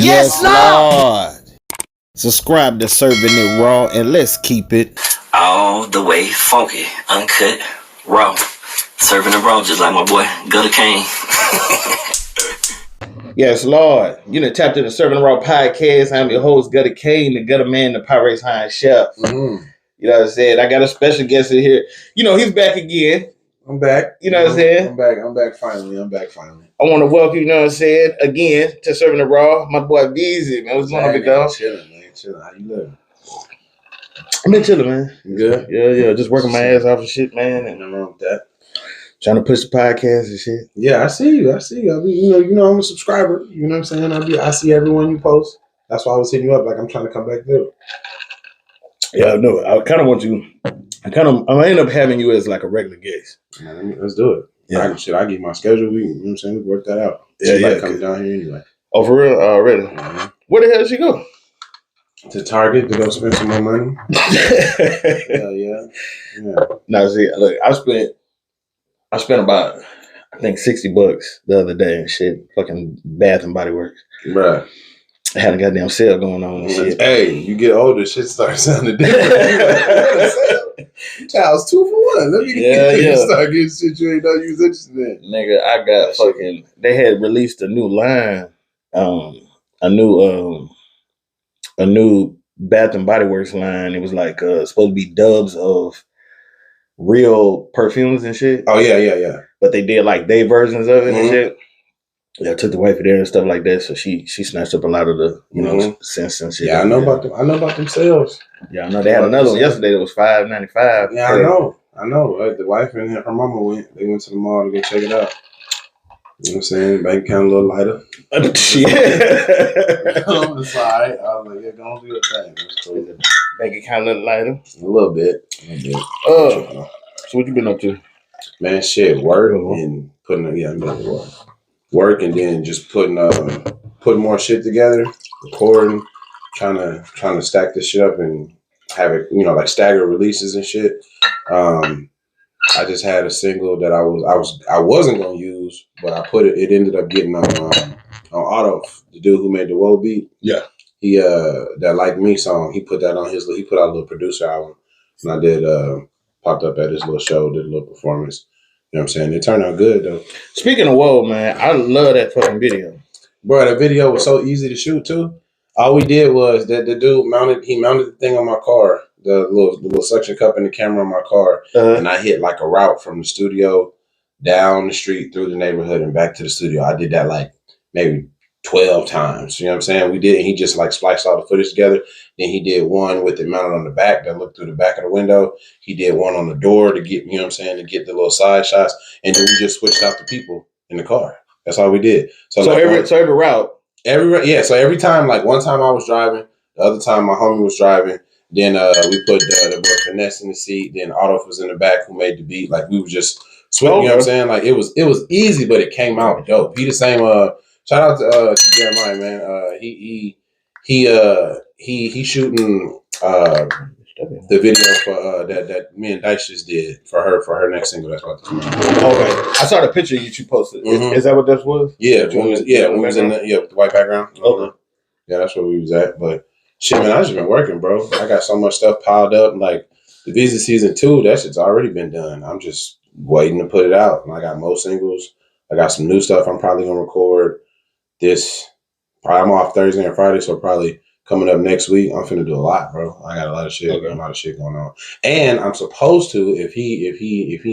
Yes, Lord. Subscribe to CIRV'N IT RAW and let's keep it all the way funky, uncut, raw. CIRV'N IT RAW, just like my boy Gutter Kane. Yes, Lord. You know, tapped into CIRV'N IT RAW podcast. I'm your host, Gutter Kane, the Gutter Man, the Pirates High Chef. Mm-hmm. You know what I'm saying? I got a special guest in here. You know, he's back again. I'm back. You know what I'm saying? I'm back finally. I want to welcome, you know what I'm saying, again to CIRV'N IT RAW. My boy VEEZY, man. What's going on, big dog? Chilling, man. Chilling. How you living? I've been chilling, man. You good? Yeah. Just working my ass off and shit, man. And Nothing wrong with that. trying to push the podcast and shit. Yeah, I see you. I mean, you know, I'm a subscriber. You know what I'm saying? I see everyone you post. That's why I was hitting you up. Like, I'm trying to come back through. Yeah, no, I kind of want you. I'm gonna end up having you as like a regular guest. Man, let's do it. Yeah. I give my schedule. You know what I'm saying? We work that out. Yeah. Coming down here anyway. Oh, for real? Already? Mm-hmm. Where the hell did she go? To Target to go spend some more money. Yeah. No, see, look, I spent about, I think, $60 the other day and shit. Fucking Bath and Body Works. Right. I had a goddamn sale going on and shit. Hey, you get older, shit starts sounding different. Towels 2 for 1. Let me start getting shit you ain't know you was interested in. Nigga, I got fucking. They had released a new line, a new Bath and Body Works line. It was like supposed to be dubs of real perfumes and shit. Oh yeah. But they did like their versions of it and shit. Yeah, I took the wife there and stuff like that, so she snatched up a lot of the scents and shit. Yeah, I know about them. I know about them sales. Yeah, I know they had another one yesterday that was $5.95. Yeah, I know. The wife and her mama went. They went to the mall to go check it out. You know what I'm saying? Bank account a little lighter. Shit. It's all right. I was like, yeah, go on do your thing. That's cool. Bank account a little lighter. A little bit. So what you been up to? Man, shit, work and putting work and then just putting more shit together, recording, trying to stack this shit up and have it, like stagger releases and shit. I just had a single that I wasn't gonna use, but I put it. It ended up getting on Auto, the dude who made the Woe beat. Yeah, he that Like Me song. He put that on he put out a little producer album, and I did popped up at his little show, did a little performance. You know what I'm saying? It turned out good though. Speaking of Woe, man, I love that fucking video. Bro, that video was so easy to shoot too. All we did was that the dude mounted the thing on my car, the little suction cup in the camera on my car, and I hit like a route from the studio down the street through the neighborhood and back to the studio. I did that like maybe 12 times. You know what I'm saying? We did, and he just like spliced all the footage together. Then he did one with it mounted on the back that looked through the back of the window. He did one on the door to get, to get the little side shots. And then we just switched out the people in the car. That's all we did. So every route. So every time, like one time I was driving, the other time my homie was driving. Then we put the boy Finesse in the seat. Then Otto was in the back who made the beat. Like we were just switching. You know what I'm saying? Like it was easy, but it came out dope. He the same. Shout out to Jeremiah, man. He shooting the video for that me and Dice just did for her next single. That's what. Okay, I saw the picture you posted. Is that what this was? Yeah, when we was in with the white background. Okay. Yeah, that's where we was at. But shit, man, I just been working, bro. I got so much stuff piled up. Like the VEEZY Season 2, that shit's already been done. I'm just waiting to put it out. And I got more singles. I got some new stuff I'm probably gonna record. I'm off Thursday and Friday, so probably coming up next week, I'm finna do a lot, bro. I got a lot of shit, a lot of shit going on. And I'm supposed to, if he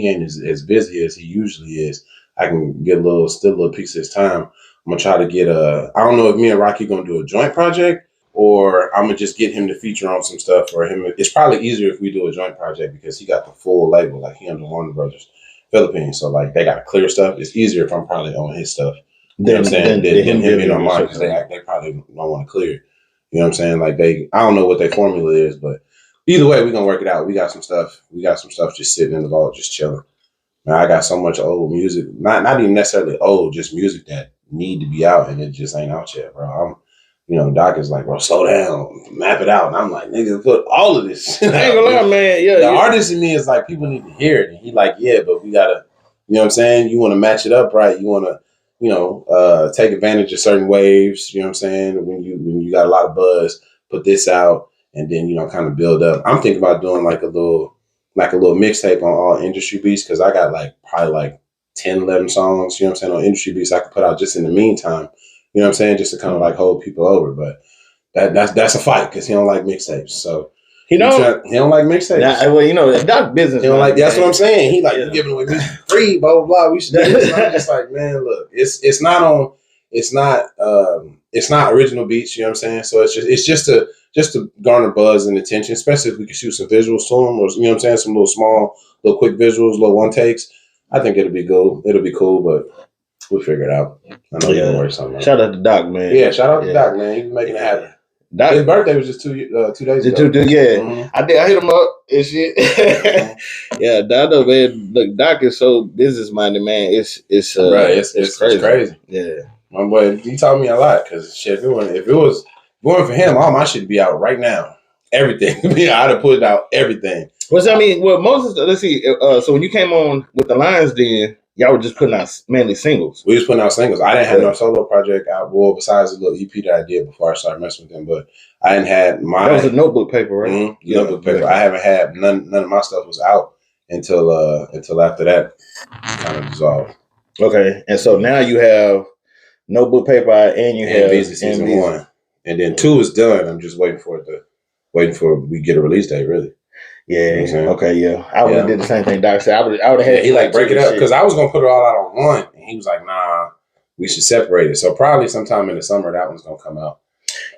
ain't as busy as he usually is, I can get a little piece of his time. I'm gonna try to get I don't know if me and Rocky gonna do a joint project or I'm gonna just get him to feature on some stuff for him. It's probably easier if we do a joint project because he got the full label, like he under Warner Brothers Philippines. So like they got clear stuff. It's easier if I'm probably on his stuff. You know what I'm saying? Than him being on mine because they probably don't want to clear. You know what I'm saying? Like I don't know what their formula is, but either way, we're gonna work it out. We got some stuff just sitting in the vault, just chilling. Man, I got so much old music, not even necessarily old, just music that need to be out and it just ain't out yet, bro. Doc is like, bro, slow down, map it out. And I'm like, nigga, put all of this. I ain't gonna lie, man. Yeah, the artist in me is like, people need to hear it. And he like, yeah, but we gotta, you know what I'm saying? You want to match it up right. You want to, take advantage of certain waves. You know what I'm saying? When you got a lot of buzz, put this out, and then kind of build up. I'm thinking about doing like a little mixtape on all industry beats because I got probably 10, 11 songs. You know what I'm saying, on industry beats I could put out just in the meantime. You know what I'm saying, just to kind of hold people over. But that's a fight because he don't like mixtapes. So. He don't like mixtapes. Doc business. He don't like. That's what I'm saying. He you giving away music free, blah blah blah. We should do this. I'm just like, man, look, it's not original beats. You know what I'm saying? So it's just to garner buzz and attention, especially if we can shoot some visuals to them, or some little small, little quick visuals, little one takes. I think it'll be good. It'll be cool, but we'll figure it out. I know you're gonna work something out. Shout out to Doc, man. Yeah, shout out to Doc, man. He's making it happen. Doc, his birthday was just 2 days ago. Yeah, mm-hmm. I hit him up and shit. Yeah, Doc, man. Look, Doc is so business minded, man. It's crazy. It's crazy. Yeah, my boy, he taught me a lot because shit. If it was going for him, all my shit would be out right now. Everything, I'd have put out everything. Moses. Let's see. So when you came on with the Lions, then y'all were just putting out mainly singles. We was putting out singles. I didn't have no solo project out. Well, besides the little EP that I did before I started messing with them, but I hadn't had my. That was a notebook paper, right? Mm-hmm, notebook paper. Yeah. I haven't had none of my stuff was out until after that kind of dissolved. Okay, and so now you have notebook paper and you have VEEZY Season 1, and then 2 is done. I'm just waiting for we get a release date, really. Yeah. You know okay. Yeah. I would have did the same thing. Doc said I would have had. He break it up because I was gonna put it all out on one, and he was like, "Nah, we should separate it." So probably sometime in the summer that one's gonna come out.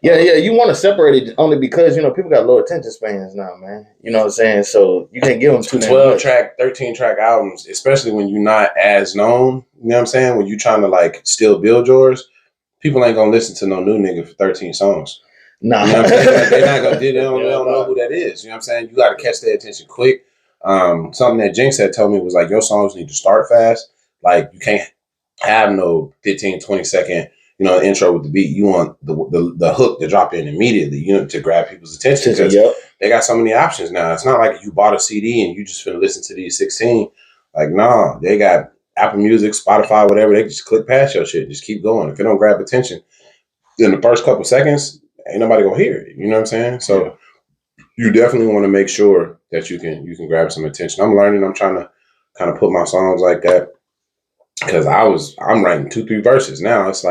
Yeah. You want to separate it only because people got low attention spans now, man. You know what I'm saying? So you can't give them 12 track, 13 track albums, especially when you're not as known. You know what I'm saying? When you're trying to still build yours, people ain't gonna listen to no new nigga for 13 songs. Nah, you know what I'm saying? They're not gonna. They don't know who that is. You know what I'm saying? You got to catch their attention quick. Something that Jinx had told me was your songs need to start fast. You can't have no 15, 20 second, intro with the beat. You want the hook to drop in immediately, to grab people's attention because they got so many options now. It's not like you bought a CD and you just finna listen to these 16. Nah, they got Apple Music, Spotify, whatever. They can just click past your shit, just keep going. If it don't grab attention in the first couple seconds, ain't nobody gonna hear it. You know what I'm saying? So you definitely want to make sure that you can grab some attention. I'm learning. I'm trying to kind of put my songs like that because I'm writing 2-3 verses now. It's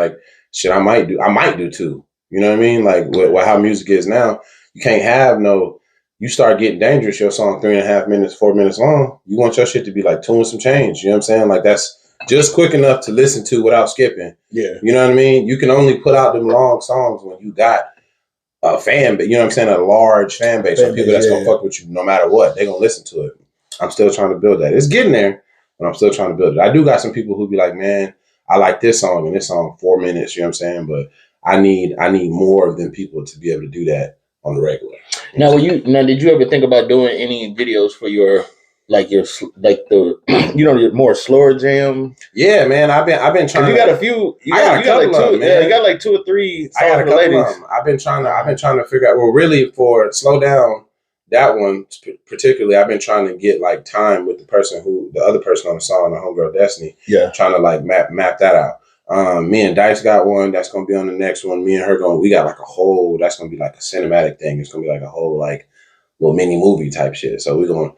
shit. I might do 2. You know what I mean? With how music is now, you can't have no. You start getting dangerous. Your song 3.5 minutes, 4 minutes long. You want your shit to be 2 and some change. You know what I'm saying? That's just quick enough to listen to without skipping. Yeah. You know what I mean? You can only put out them long songs when you got a fan base, you know what I'm saying? A large fan base of people that's gonna fuck with you no matter what. They're gonna listen to it. I'm still trying to build that. It's getting there, but I'm still trying to build it. I do got some people who be like, man, I like this song and this song 4 minutes, you know what I'm saying? But I need more of them people to be able to do that on the regular. Now did you ever think about doing any videos for your your more slower jam? Yeah, man. I've been trying. You got a few. You got a couple of them, man. Yeah, you got 2 or 3. I got a couple of them. I've been trying to figure out. Well, really, for Slow Down, that one particularly, I've been trying to get time with the other person on the song, the homegirl Destiny. Yeah, trying to map that out. Me and Dice got one that's gonna be on the next one. Me and her we got a whole. That's gonna be a cinematic thing. It's gonna be a whole little mini movie type shit. So we're gonna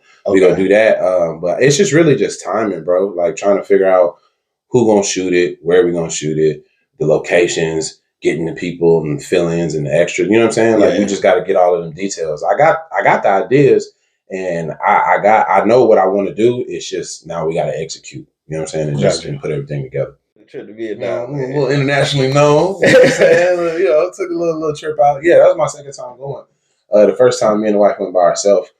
do that. But it's just really just timing, bro. Trying to figure out who gonna shoot it, where we gonna shoot it, the locations, getting the people and fill-ins and the extras. You know what I'm saying? We just got to get all of them details. I got the ideas, and I know what I want to do. It's just now we got to execute. You know what I'm saying? And just put everything together. Trip to Vietnam, a little internationally known. You know what I'm saying? Took a little trip out. Yeah, that was my second time going. The first time me and the wife went by ourselves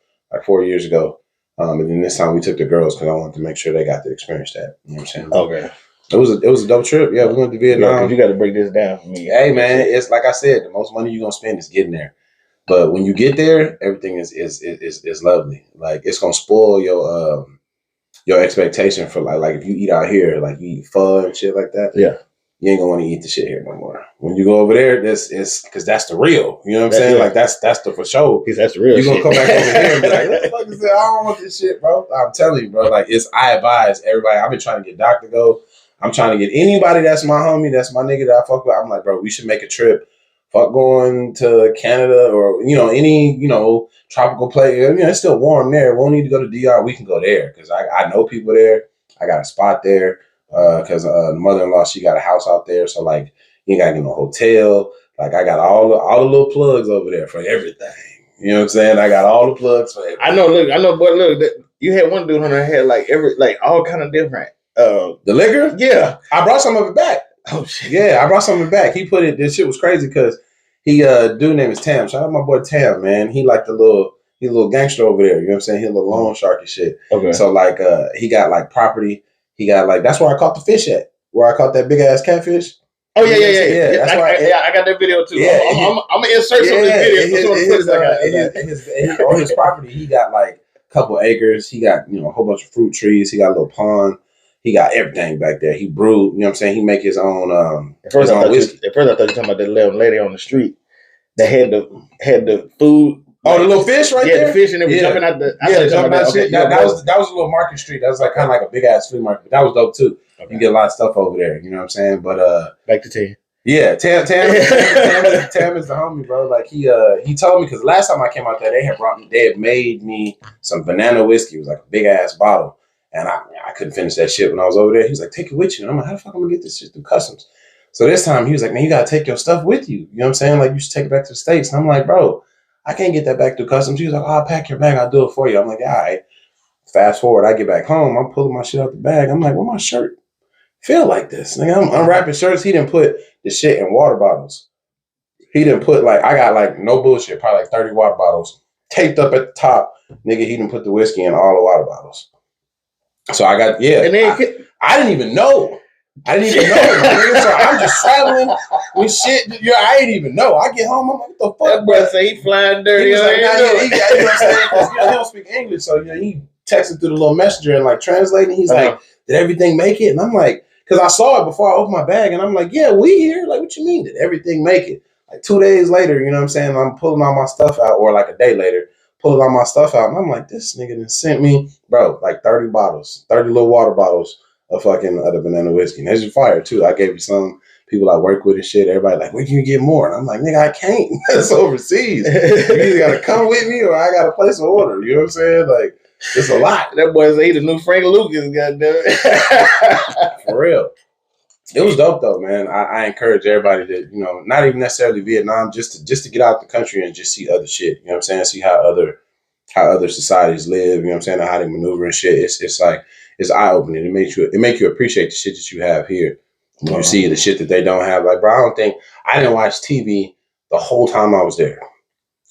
4 years ago. And then this time we took the girls because I wanted to make sure they got to experience that. You know what I'm saying? Okay. It was a dope trip. Yeah, we went to Vietnam. Yeah, you got to break this down for me. Hey, man, it's like I said, the most money you're going to spend is getting there. But when you get there, everything is lovely. It's going to spoil your expectation for if you eat out here, you eat pho and shit like that. Yeah. You ain't gonna want to eat the shit here no more. When you go over there, this is because that's the real. You know what I'm saying? Yeah. That's the for sure. Because that's the real. You're gonna come back over here and be like, what the fuck is that? I don't want this shit, bro. I'm telling you, bro. I advise everybody. I've been trying to get Doc to go. I'm trying to get anybody that's my homie, that's my nigga that I fuck with. I'm like, bro, we should make a trip. Fuck going to Canada or, any, tropical place. It's still warm there. We don't need to go to DR. We can go there because I know people there. I got a spot there because the mother-in-law, she got a house out there. So, like, you ain't got to get no hotel. Like, I got all the little plugs over there for everything. You know what I'm saying? I got all the plugs for everything. I know, but look, you had one dude on there had like all kind of different. The liquor? Yeah. I brought some of it back. Oh, shit. Yeah, I brought some of it back. He put it, this shit was crazy because he, dude name is Tam. Shout out my boy Tam, man. He like he a little gangster over there. You know what I'm saying? He a little loan shark and shit. Okay. So, like, he got, like, property. He got, like, that's where I caught the fish at. Where I caught that big-ass catfish. Oh, yeah. That's why. I got that video, too. Yeah, I'm going to insert some of this video. On his property, he got, like, a couple acres. He got, a whole bunch of fruit trees. He got a little pond. He got everything back there. He brewed, you know what I'm saying? He make his own At first, I thought you were talking about that little lady on the street that had the food. Oh, the little fish right there? Yeah, the fish, and it was jumping out the... jumping out shit. That was a little market street. That was like kind of like a big-ass flea market. But that was dope, too. Okay. You get a lot of stuff over there, you know what I'm saying? But... Back to Tam. Yeah, Tam is the homie, bro. Like, he told me, because last time I came out there, they had made me some banana whiskey. It was like a big-ass bottle. And I couldn't finish that shit when I was over there. He was like, take it with you. And I'm like, how the fuck am I going to get this shit through customs? So this time, he was like, man, you got to take your stuff with you. You know what I'm saying? Like, you should take it back to the States. And I'm like, bro, I can't get that back through customs. He was like, oh, I'll pack your bag. I'll do it for you. I'm like, all right. Fast forward, I get back home. I'm pulling my shit out the bag. I'm like, where my shirt feel like this? Nigga, I'm unwrapping shirts. He didn't put the shit in water bottles. He didn't put, like, I got, like, no bullshit, probably like 30 water bottles taped up at the top. Nigga, he didn't put the whiskey in all the water bottles. So I got, and then I didn't even know. My nigga. So I'm just traveling with shit. I didn't even know. I get home, I'm like, what the fuck? That boy say he flying dirty. He was like, you know what I'm saying? Because he don't speak English. So, he texted through the little messenger and, like, translating. He's like, did everything make it? And I'm like, because I saw it before I opened my bag. And I'm like, yeah, we here. Like, what you mean? Did everything make it? Like, 2 days later, you know what I'm saying? I'm pulling all my stuff out, or like a day later, pulling all my stuff out. And I'm like, this nigga done sent me, bro, like 30 bottles, 30 little water bottles of fucking the banana whiskey. And that's your fire, too. I gave you some people I work with and shit. Everybody like, where can you get more? And I'm like, nigga, I can't. That's overseas. You either got to come with me or I got to place an order. You know what I'm saying? Like, it's a lot. That boy say he the new Frank Lucas, goddamn. For real. It was dope, though, man. I encourage everybody to, not even necessarily Vietnam, just to get out the country and just see other shit. You know what I'm saying? See how other societies live. You know what I'm saying? How they maneuver and shit. It's like, it's eye opening. It makes you appreciate the shit that you have here. When you see the shit that they don't have. Like, bro, I didn't watch TV the whole time I was there.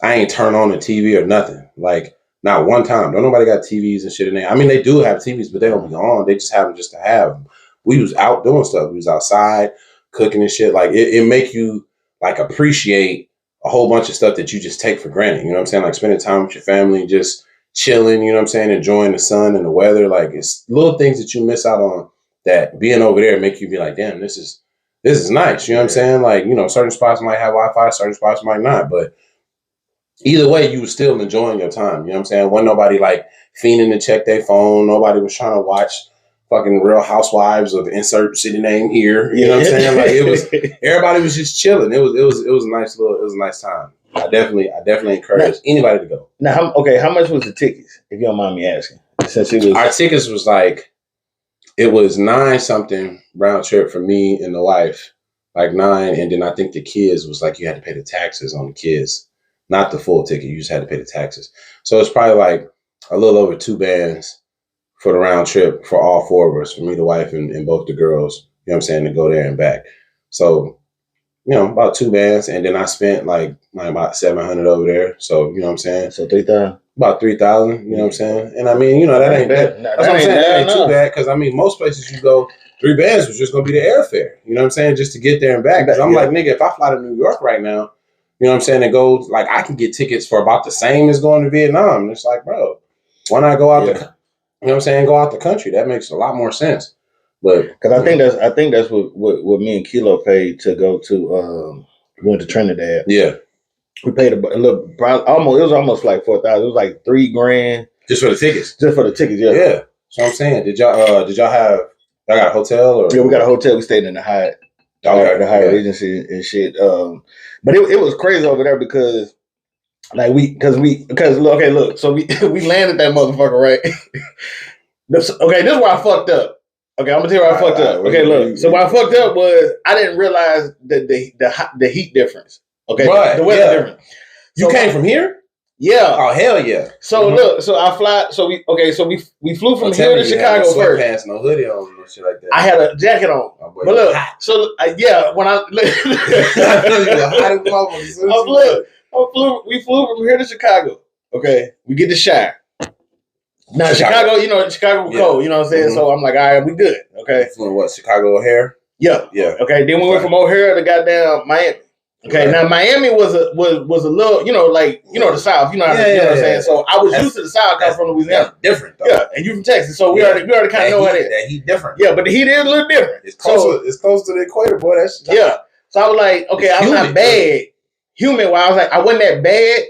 I ain't turn on the TV or nothing. Like, not one time. Don't nobody got TVs and shit in there. I mean, they do have TVs, but they don't be on. They just have them just to have them. We was out doing stuff. We was outside cooking and shit. Like, it make you, like, appreciate a whole bunch of stuff that you just take for granted. You know what I'm saying? Like, spending time with your family, just chilling, you know what I'm saying? Enjoying the sun and the weather. Like, it's little things that you miss out on that being over there make you be like, damn, this is nice. You know what I'm saying? Like, certain spots might have Wi-Fi, certain spots might not. But either way, you were still enjoying your time. You know what I'm saying? Wasn't nobody, like, fiending to check their phone. Nobody was trying to watch fucking Real Housewives of insert city name here. You know what I'm saying? Like, it was, everybody was just chilling. It was a nice time. I definitely encourage anybody to go. Now, how much was the tickets, if you don't mind me asking? Since it was our tickets was like, it was 9 something round trip for me and the wife, like 9, and then I think the kids was like, you had to pay the taxes on the kids, not the full ticket. You just had to pay the taxes. So it's probably like a little over 2 bands for the round trip for all 4 of us, for me, the wife, and both the girls, you know what I'm saying, to go there and back. So, about 2 bands, and then I spent like about $700 over there. So, you know what I'm saying? So 3,000? About 3,000, you know what I'm saying? And I mean, that ain't bad. That's what I'm saying. That ain't too bad, because I mean, most places you go, 3 bands was just gonna be the airfare. You know what I'm saying? Just to get there and back. Because I'm like, nigga, if I fly to New York right now, you know what I'm saying, and go, like, I can get tickets for about the same as going to Vietnam. And it's like, bro, why not go out the, you know what I'm saying, go out the country? That makes a lot more sense. But because I think that's what me and Kilo paid to go to went to Trinidad. Yeah, we paid a little, almost. It was almost like 4,000. It was like $3,000 just for the tickets. Just for the tickets, yeah. Yeah. So I'm saying, did y'all have I got a hotel or yeah, we got a hotel. We stayed in the Hyatt. Okay, the Hyatt Regency and shit. But it was crazy over there because like look, so we we landed that motherfucker right. Okay, this is where I fucked up. Okay, I'm gonna tell you where I fucked up. Okay, look. So what I fucked up was I didn't realize the heat difference. Okay, the weather difference. You came from here? Yeah. Oh hell yeah. So look, so I fly. So we flew from here to Chicago no first. Pants, no hoodie on, no shit like that. I had a jacket on, but look. So yeah, when I we flew from here to Chicago. Okay, we get the shot. Now Chicago, Chicago was cold. You know what I'm saying? Mm-hmm. So I'm like, all right, we good. Okay. You flew what? Chicago O'Hare? Yeah. Yeah. Okay. Then we went from O'Hare to goddamn Miami. Okay. Right. Now Miami was a little, the South. You know what I'm saying? So I was used to the South. I'm from Louisiana. Different. Though. Yeah. And you from Texas, so we already kind of know how it is. That heat different. Yeah, but the heat is a little different. It's close to the equator, boy. That's So I was like, okay, I'm not bad. Humid. While I was like, I wasn't that bad.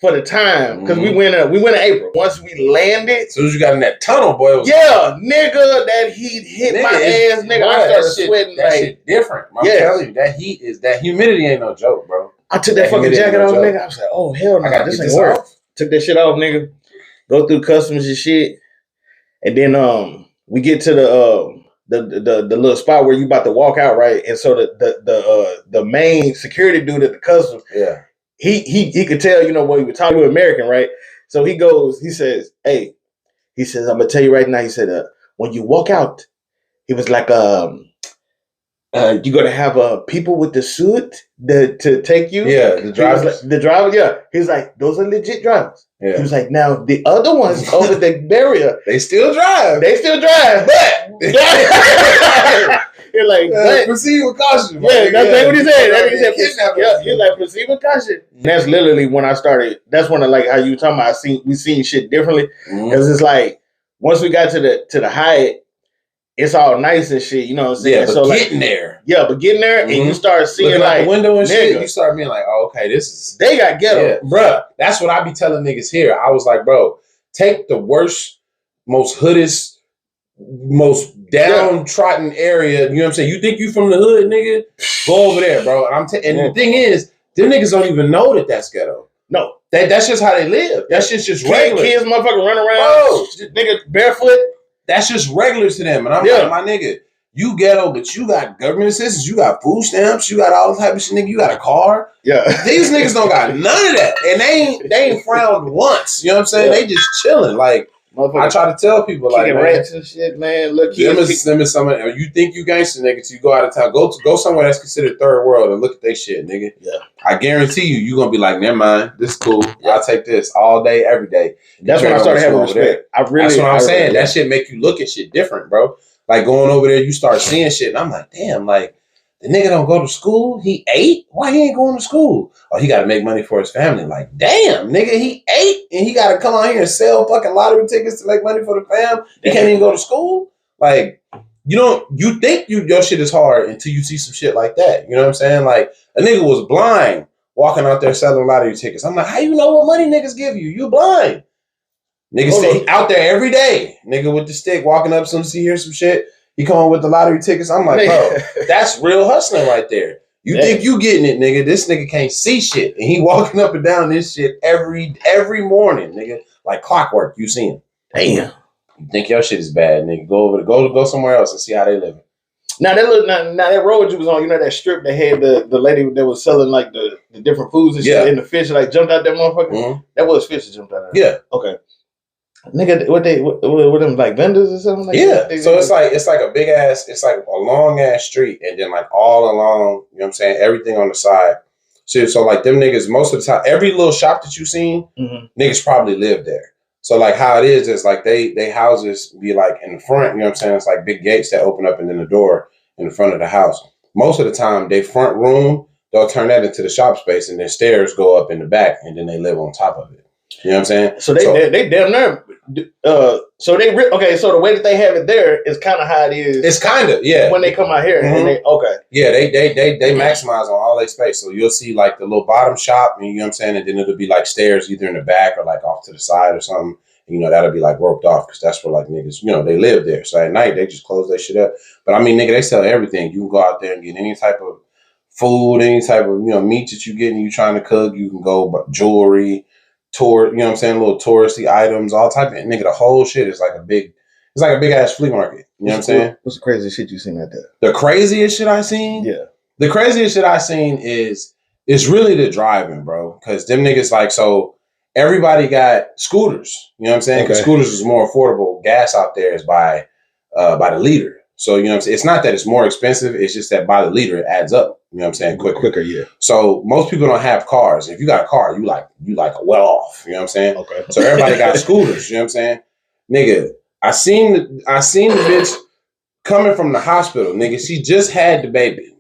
For the time, because we went in April. Once we landed, as soon as you got in that tunnel, boy, nigga, that heat hit my ass, nigga. I started sweating. That shit different. I'm telling you, that humidity ain't no joke, bro. I took that fucking jacket off, nigga. I was like, oh hell no, this ain't work. Took that shit off, nigga. Go through customs and shit, and then we get to the little spot where you about to walk out, right? And so the main security dude at the customs, He could tell, what he was talking to American, right? So he says, hey, I'm gonna tell you right now, he said, when you walk out, he was like, you're gonna have people with the suit to take you. Yeah, the drivers. The drivers, yeah. He was like, those are legit drivers. Yeah. He was like, now the other ones over the barrier, they still drive, but you're like, proceed with caution. Yeah, that's what he said. He said, he's like, proceed with caution. And that's literally when I started. That's when how you were talking about. We seen shit differently because it's like once we got to the Hyatt, it's all nice and shit. You know what I'm saying? Yeah, but so getting there. Yeah, but getting there and you start seeing looking out the window and shit. You start being like, oh, okay, this is they got ghetto, bruh. That's what I be telling niggas here. I was like, bro, take the worst, most hoodest, most downtrodden area. You know what I'm saying? You think you from the hood, nigga? Go over there, bro. And the thing is, them niggas don't even know that that's ghetto. No, that's just how they live. That's just regular. Kids, motherfucker, run around, nigga, barefoot. That's just regular to them. And I'm like, my nigga, you ghetto, but you got government assistance, you got food stamps, you got all type of shit, nigga. You got a car. Yeah, these niggas don't got none of that, and they ain't frowned once. You know what I'm saying? They just chilling like. I try to tell people like, man, rats and shit, man. Look, them is something. You think you gangster, nigga? Till you go out of town, go somewhere that's considered third world and look at they shit, nigga. Yeah, I guarantee you gonna be like, never mind, this is cool. Yeah. I'll take this all day, every day. That's when I started having respect. That's what I'm saying. That shit make you look at shit different, bro. Like going over there, you start seeing shit, and I'm like, damn, like. The nigga don't go to school. He 8? Why he ain't going to school? Oh, he got to make money for his family. Like, damn, nigga, he 8 and he got to come out here and sell fucking lottery tickets to make money for the fam. He can't even go to school. Like, you think your shit is hard until you see some shit like that. You know what I'm saying? Like, a nigga was blind walking out there selling lottery tickets. I'm like, how you know what money niggas give you? You blind. Niggas stay out there every day. Nigga with the stick walking up some hear some shit. He come on with the lottery tickets. I'm like, bro, that's real hustling right there. You think you getting it, nigga. This nigga can't see shit. And he walking up and down this shit every morning, nigga. Like clockwork. You see him. Damn. You think your shit is bad, nigga. Go somewhere else and see how they live. Now that road you was on, that strip that had the lady that was selling like the different foods and shit, and the fish like jumped out that motherfucker. Mm-hmm. That was fish that jumped out there. Yeah. Okay. Nigga, what them like vendors or something like that? Yeah. So it's like a big ass, it's like a long ass street, and then like all along, you know what I'm saying, everything on the side. So like them niggas, most of the time, every little shop that you seen, niggas probably live there. So like how it is like they houses be like in the front, you know what I'm saying? It's like big gates that open up and then the door in the front of the house. Most of the time, they front room, they'll turn that into the shop space, and then stairs go up in the back, and then they live on top of it. You know what I'm saying? So they damn near. So the way that they have it there is kind of how it is. It's kind of when they come out here and they they maximize on all their space. So you'll see like the little bottom shop, and you know what I'm saying, and then it'll be like stairs either in the back or like off to the side or something, You know, that'll be like roped off because that's where like niggas, you know, they live there. So at night they just close that shit up. But I mean, nigga, they sell everything. You can go out there and get any type of food, any type of, you know, meat that you get and you trying to cook. You can go jewelry, you know what I'm saying, little touristy items, all type of nigga. The whole shit is like a big ass flea market. You know what I'm saying? What's the craziest shit you seen out there? The craziest shit I seen? Yeah. The craziest shit I seen is really the driving, bro. Because them niggas like, so everybody got scooters. You know what I'm saying? Because scooters is more affordable. Gas out there is by the liter. So, you know what I'm saying? It's not that it's more expensive. It's just that by the liter, it adds up. You know what I'm saying? Quicker, yeah. So most people don't have cars. If you got a car, you like well off. You know what I'm saying? Okay. So everybody got scooters. You know what I'm saying? Nigga, I seen the bitch coming from the hospital. Nigga, she just had the baby.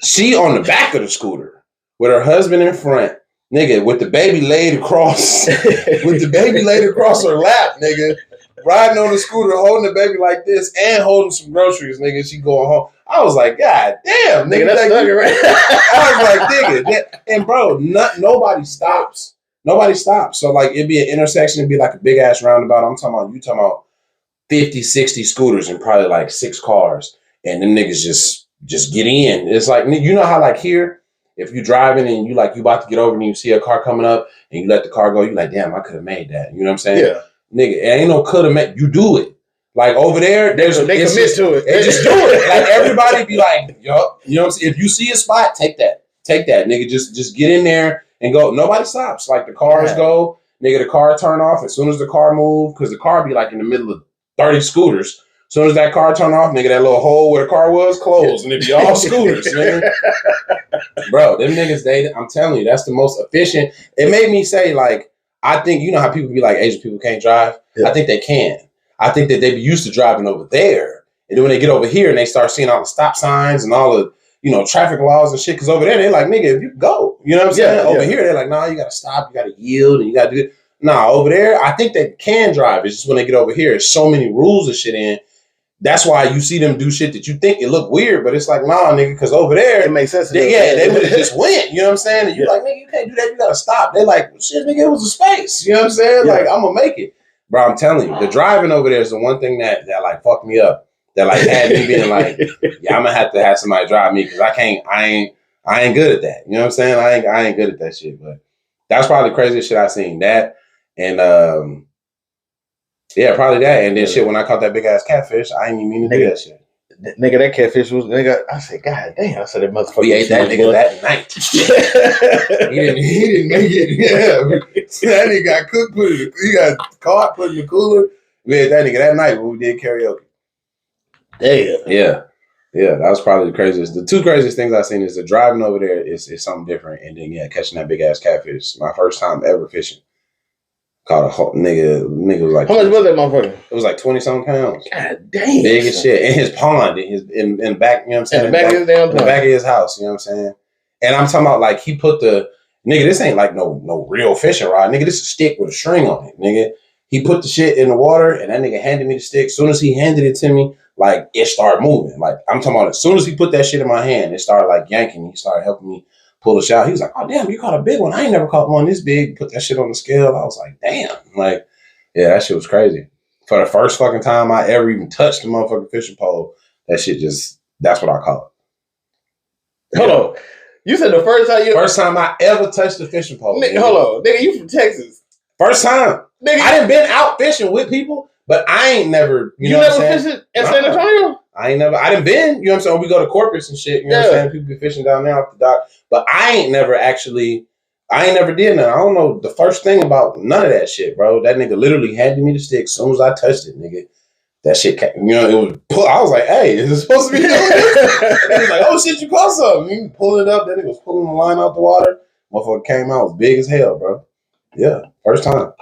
She on the back of the scooter with her husband in front. Nigga, with the baby laid across her lap, nigga. Riding on the scooter, holding the baby like this and holding some groceries, nigga. She going home. I was like, God damn, nigga. That's like, right? I was like, nigga. And bro, nobody stops. Nobody stops. So like, it'd be an intersection. It'd be like a big ass roundabout. You talking about 50, 60 scooters and probably like 6 cars. And them niggas just get in. It's like, you know how like here, if you driving and you about to get over and you see a car coming up and you let the car go, you like, damn, I could have made that. You know what I'm saying? Yeah. Nigga, it ain't no could have made. You do it. Like over there, they commit to it. They just do it. Like everybody be like, yup. You know what I'm saying? If you see a spot, take that, nigga. Just get in there and go. Nobody stops. Like the cars go, nigga. The car turn off as soon as the car move, because the car be like in the middle of 30 scooters. As soon as that car turn off, nigga, that little hole where the car was closed, and it be all scooters, nigga. Bro, them niggas, I'm telling you, that's the most efficient. It made me say, like, I think, you know how people be like, Asian people can't drive? Yeah. I think they can. I think that they be used to driving over there. And then when they get over here and they start seeing all the stop signs and all the, you know, traffic laws and shit, because over there, they're like, nigga, if you go, you know what I'm saying? Over here, they're like, nah, you got to stop, you got to yield, and you got to do it. Nah, over there, I think they can drive. It's just when they get over here, there's so many rules and shit in. That's why you see them do shit that you think it look weird, but it's like, nah, nigga, because over there, it makes sense. They would have just went. You know what I'm saying? And you're like, nigga, you can't do that. You got to stop. They're like, well, shit, nigga, it was a space. You know what I'm saying? Yeah. Like, I'm going to make it. Bro, I'm telling you, the driving over there is the one thing that like fucked me up. That like had me being like, yeah, I'm going to have somebody drive me because I ain't good at that. You know what I'm saying? I ain't good at that shit. But that's probably the craziest shit I seen. That and yeah, probably that. And then shit, when I caught that big ass catfish, I ain't even mean to do that shit. Nigga, that catfish was, nigga, I said, God damn. I said, that motherfucker. We ate that nigga that night. he didn't make it. Yeah. That nigga got cooked, he got caught, put in the cooler. We ate that nigga that night when we did karaoke. Damn. Yeah. Yeah, that was probably the craziest. The 2 craziest things I've seen is the driving over there is something different. And then, yeah, catching that big ass catfish. My first time ever fishing. Caught a whole nigga was like, how much was that motherfucker? It was like 20-something pounds. God damn. Big as shit. In his pond, in the back, you know what I'm saying? In the back of his damn pond. In the back of his house, you know what I'm saying? And I'm talking about like he put the nigga, this ain't like no real fishing rod. Nigga, this is a stick with a string on it, nigga. He put the shit in the water and that nigga handed me the stick. As soon as he handed it to me, like it started moving. Like I'm talking about as soon as he put that shit in my hand, it started like yanking me. He started helping me pull the shot. He was like, oh damn, you caught a big one. I ain't never caught one this big. Put that shit on the scale. I was like, damn. Like, yeah, that shit was crazy. For the first fucking time I ever even touched the motherfucking fishing pole, that shit that's what I call it. Hold on. You said the first time I ever touched the fishing pole. Nigga, hold on. Nigga, you from Texas. First time. Nigga, I done been out fishing with people, but I ain't never, you know never fished in San Antonio? I done been, you know what I'm saying? We go to Corpus and shit, you know what I'm saying? People be fishing down there off the dock. But I ain't never did nothing. I don't know the first thing about none of that shit, bro. That nigga literally handed me the stick as soon as I touched it, nigga. That shit came, you know, it was I was like, hey, is it supposed to be doing this? And he was like, oh shit, you caught something. You pull it up, that nigga was pulling the line out the water. Motherfucker came out, was big as hell, bro. Yeah, first time.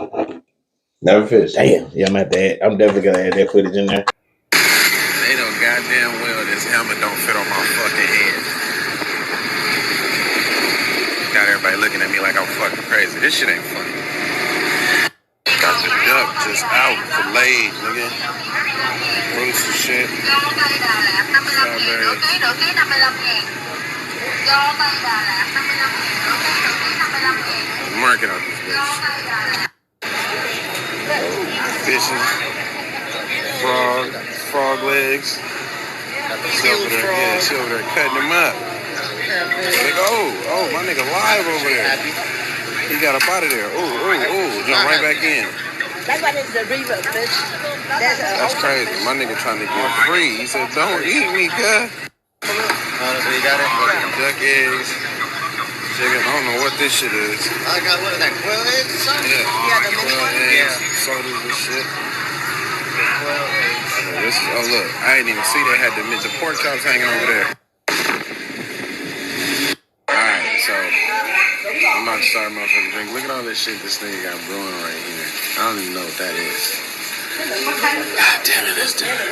Never fished. Damn. Yeah, I'm definitely gonna add that footage in there. They know goddamn well this helmet don't fit on my fucking head. Got everybody looking at me like I'm fucking crazy. This shit ain't funny. Got the duck just out, filleted, nigga. Roast and shit. I'm working on this bitch. fishing. Frog legs. She over there cutting them up. Like, oh, my nigga live over there. He got up out of there. Jump right back in. That one is the river fish. That's crazy. My nigga trying to get free. He said, don't eat me, cuz. So you got it? Duck eggs. Chicken. I don't know what this shit is. I got, what is that, quail eggs or something? Yeah. The mini one? Eggs, sodas and shit. Look, I didn't even see they had the pork chops hanging over there. Alright, so I'm about to start motherfucking drink. Look at all this shit this nigga got brewing right here. I don't even know what that is. God damn it, that's different.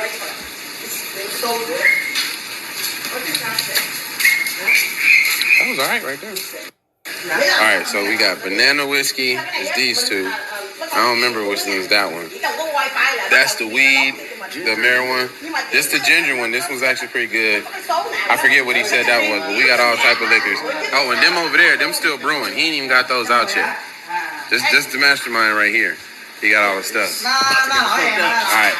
That was alright there. Alright, so we got banana whiskey. It's these two. I don't remember which one is that one. That's the weed, the marijuana. This the ginger one. This one's actually pretty good. I forget what he said that was, but we got all type of liquors. Oh, and them over there, them still brewing. He ain't even got those out yet. Just the mastermind right here. He got all the stuff. All right.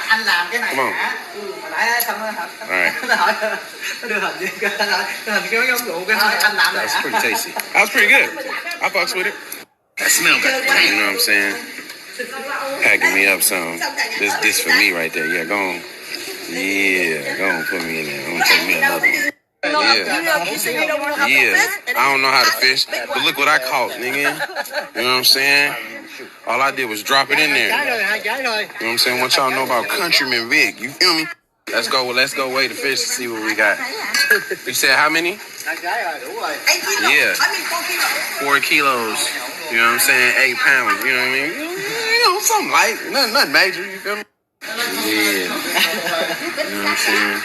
Come on. All right. That's pretty tasty. That was pretty good. I fucks with it. That smell good. You know what I'm saying? Packing me up some. This for me right there. Yeah, go on. Yeah, go on, put me in there. I'm gonna take me another one. Yeah. I don't know how to fish, but look what I caught, nigga. You know what I'm saying? All I did was drop it in there. You know what I'm saying? What y'all know about Countryman Vic? You feel me? Let's go weigh the fish and see what we got. You said how many? Yeah. 4 kilos. You know what I'm saying? 8 pounds. You know what I mean? You know, something light. Nothing major. You feel me? Yeah. You know what I'm saying?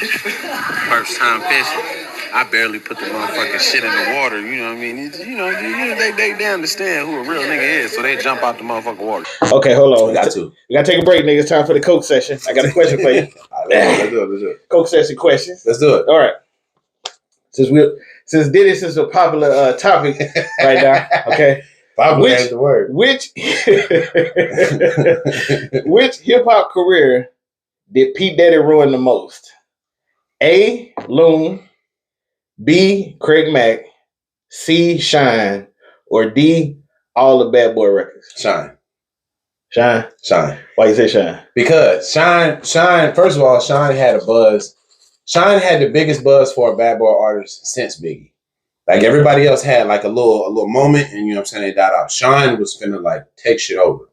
First time fishing. I barely put the motherfucking shit in the water. You know what I mean? They understand who a real nigga is, so they jump out the motherfucking water. Okay, hold on. We got to take a break, nigga. It's time for the Coke session. I got a question for you. Let's do it. Coke session questions. Let's do it. All right. Since Diddy is a popular topic right now, okay. Popular is the word. Which hip hop career did P. Diddy ruin the most? A. Loon, B. Craig Mack, C. Shine, or D. all the Bad Boy records? Shine. Shine. Why you say Shine? Because Shine. First of all, Shine had a buzz. Shine had the biggest buzz for a Bad Boy artist since Biggie. Like everybody else had like a little moment, and you know what I'm saying, they died out. Shine was finna like take shit over.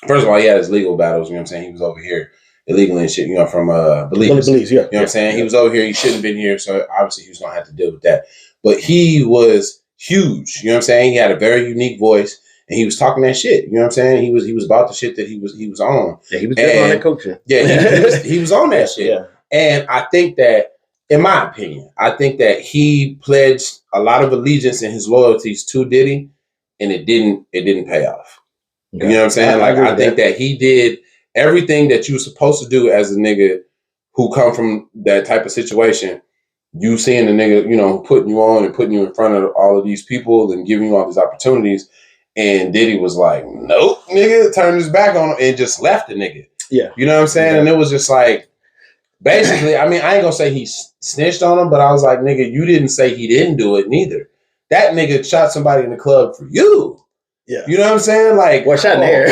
First of all, he had his legal battles. You know what I'm saying? He was over here illegally and shit. You know, from Believers. Yeah. You know what I'm saying? He was over here. He shouldn't have been here. So obviously he was gonna have to deal with that. But he was huge. You know what I'm saying? He had a very unique voice. And he was talking that shit. You know what I'm saying? He was about the shit that he was on. Yeah, he was just on that coke shit. Yeah, he was on that shit. Yeah. And I think that, in my opinion, I think that he pledged a lot of allegiance and his loyalties to Diddy, and it didn't pay off. Okay. You know what I'm saying? I think that he did everything that you were supposed to do as a nigga who come from that type of situation. You seeing the nigga, you know, putting you on and putting you in front of all of these people and giving you all these opportunities. And Diddy was like, nope, nigga, turned his back on him and just left the nigga. Yeah. You know what I'm saying? Yeah. And it was just like, basically, I mean, I ain't gonna say he snitched on him, but I was like, nigga, you didn't say he didn't do it neither. That nigga shot somebody in the club for you. Yeah. You know what I'm saying? Like, well, shot in the air.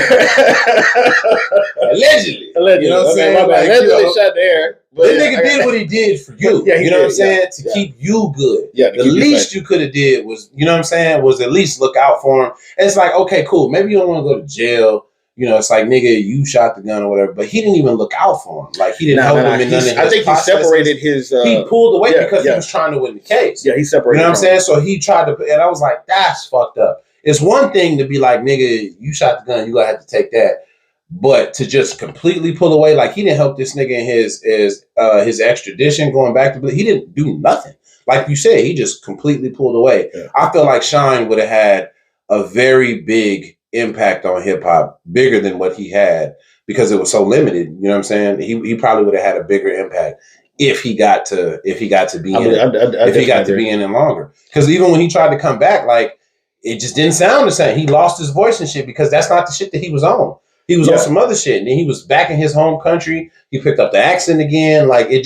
Allegedly. You know what I'm saying? Like, allegedly shot in the air. That nigga did what he did for you. Yeah, you know what I'm saying? To keep you good. Yeah. The least you could have did was, you know what I'm saying, was at least look out for him. And it's like, okay, cool. Maybe you don't want to go to jail. You know, it's like, nigga, you shot the gun or whatever. But he didn't even look out for him. Like, he didn't help him in none of his I think processes. He separated his... he pulled away because he was trying to win the case. Yeah, he separated. You know what I'm saying? So he tried to... And I was like, that's fucked up. It's one thing to be like, nigga, you shot the gun. You going to have to take that. But to just completely pull away, like, he didn't help this nigga in his extradition going back to... He didn't do nothing. Like you said, he just completely pulled away. Yeah. I feel like Shine would have had a very big impact on hip hop, bigger than what he had, because it was so limited. You know what I'm saying? He probably would have had a bigger impact if he got to be in it longer. Because even when he tried to come back, like, it just didn't sound the same. He lost his voice and shit because that's not the shit that he was on. He was on some other shit, and then he was back in his home country. He picked up the accent again. Like it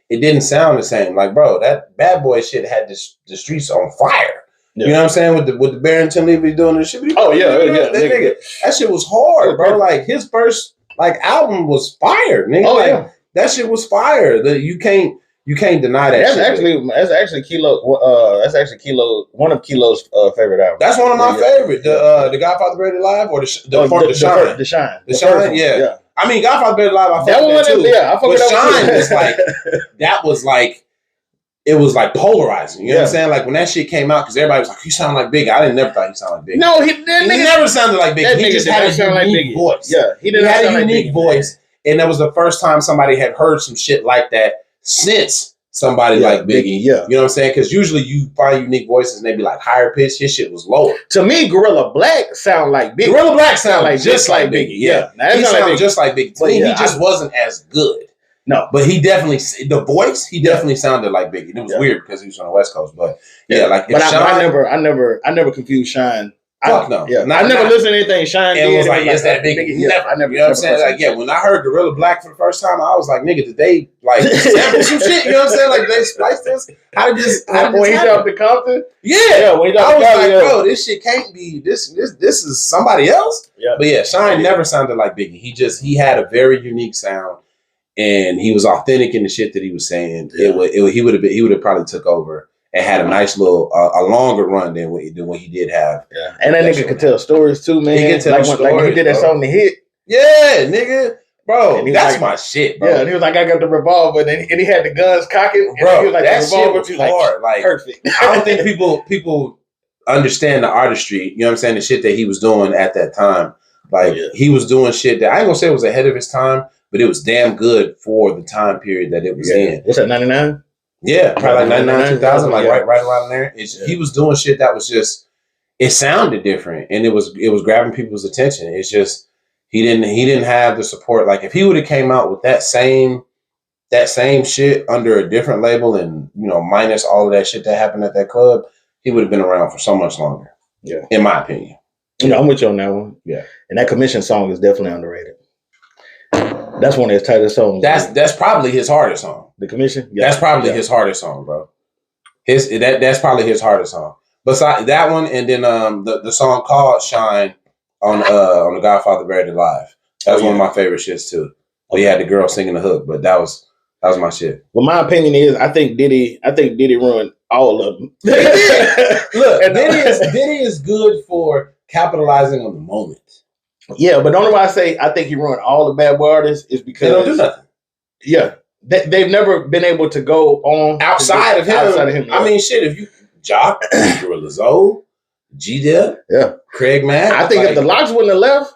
didn't sound the same. Like, bro, that Bad Boy shit had the streets on fire. Yeah. You know what I'm saying? With the Barrington Levy doing this shit. Oh yeah, that shit was hard, bro. Like his first album was fire, nigga. Oh yeah, that shit was fire. You can't deny that. That's actually Kilo. That's actually Kilo. One of Kilo's favorite albums. That's one of my favorite. The Godfather Buried Alive or the Shine. The Shine. The Shine. Yeah. I mean, Godfather Buried Alive. I fuck with that too. Yeah, I fuck with that Shine was like that was like. It was like polarizing. You know what I'm saying? Like when that shit came out, because everybody was like, "You sound like Biggie." I never thought he sounded like Biggie. No, he never sounded like Biggie. He just had a unique voice. Yeah, he had a unique voice, and that was the first time somebody had heard some shit like that since somebody like Biggie. Yeah, you know what I'm saying? Because usually you find unique voices and they be like higher pitched. His shit was lower. To me, Gorilla Black sound like Biggie. Gorilla Black sound like just like Biggie. Yeah, he sounded just like Biggie. To me, he just wasn't as good. No, but he definitely definitely sounded like Biggie. And it was weird because he was on the West Coast, but I never confused Shine. Fuck no. Yeah, I never listened to anything Shine did. It was like, is that Biggie? Yeah, I never. You know what I'm saying? Like, when I heard Gorilla Black for the first time, I was like, nigga, did they like sample some shit? You know what I'm saying? Like, they spliced this? How did this? When he dropped the Compton? Yeah. When he dropped the Compton, bro, this shit can't be. This is somebody else. Yeah. But yeah, Shine never sounded like Biggie. He had a very unique sound. And he was authentic in the shit that he was saying. Yeah. He would have probably took over and had a nice little a longer run than what he did have. Yeah, and that nigga could tell stories too, man. He could tell stories. Like when he did that song, The Hit. Yeah, nigga, bro, that's like, my shit, bro. Yeah, and he was like, I got the revolver, and he had the guns cocking, bro. And he was like, that the revolver shit was hard, like perfect. I don't think people understand the artistry. You know what I'm saying? The shit that he was doing at that time, like he was doing shit that I ain't gonna say it was ahead of his time. But it was damn good for the time period that it was in. What's that, 99? Yeah, probably like 99, 2000, like right around there. He was doing shit that was just, it sounded different, and it was grabbing people's attention. It's just he didn't have the support. Like if he would have came out with that same shit under a different label, and minus all of that shit that happened at that club, he would have been around for so much longer. Yeah, in my opinion. I'm with you on that one. Yeah, and that Commission song is definitely underrated. That's one of his tightest songs. That's probably his hardest song. The Commission? Yeah. That's probably his hardest song, bro. That's probably his hardest song. Besides that one, and then the song called Shine on the Godfather Buried Alive. That was one of my favorite shits too. Well, he had the girl singing the hook, but that was my shit. Well, my opinion is I think Diddy ruined all of them. Look, Diddy is good for capitalizing on the moment. Yeah, but the only why I say I think he ruined all the Bad Boy artists is because they don't do nothing. Yeah, they've never been able to go on outside of him. I mean, shit. If you Jock, Gorilla Zoe, G-Dep, Craig Mack, I think if the Locks wouldn't have left,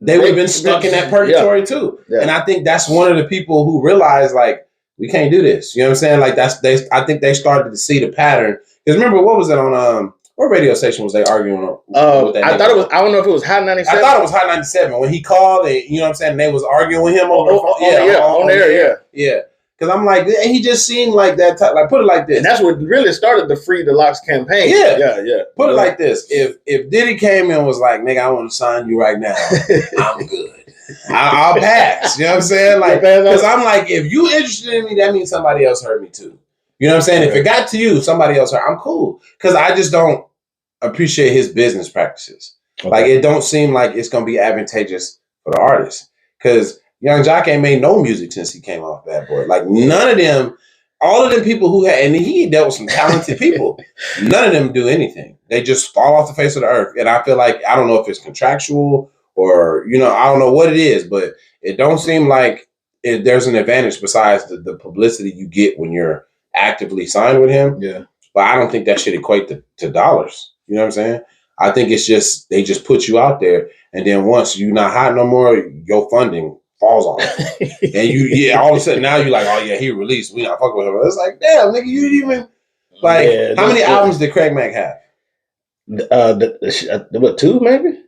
they would have been stuck in that purgatory too. Yeah. And I think that's one of the people who realized like we can't do this. You know what I'm saying? Like I think they started to see the pattern. Because remember, what was it on what radio station was they arguing on? With that I thought it was. I don't know if it was Hot 97. I thought it was Hot 97 when he called. And, you know what I'm saying? They was arguing with him on there. Yeah. Because I'm like, he just seemed like that type. Like, put it like this. And that's what really started the Free the Locks campaign. Yeah. Put it like this: if Diddy came in and was like, "Nigga, I want to sign you right now," I'm good. I'll pass. You know what I'm saying? Like, because I'm like, if you interested in me, that means somebody else heard me too. You know what I'm saying? If it got to you, somebody else heard. I'm cool because I just don't appreciate his business practices. Okay. Like it don't seem like it's gonna be advantageous for the artist because Young Jock ain't made no music since he came off Bad Boy. Like none of them, all of them people who had, and he dealt with some talented people. None of them do anything. They just fall off the face of the earth. And I feel like I don't know if it's contractual or I don't know what it is, but it don't seem like there's an advantage besides the publicity you get when you're actively signed with him. Yeah, but I don't think that should equate to dollars. You know what I'm saying? I think it's just they just put you out there, and then once you're not hot no more, your funding falls off, and all of a sudden now you're like, oh yeah, he released, we not fucking with him. It's like, damn, nigga, you didn't even like. How many albums did Craig Mack have? What, 2 maybe?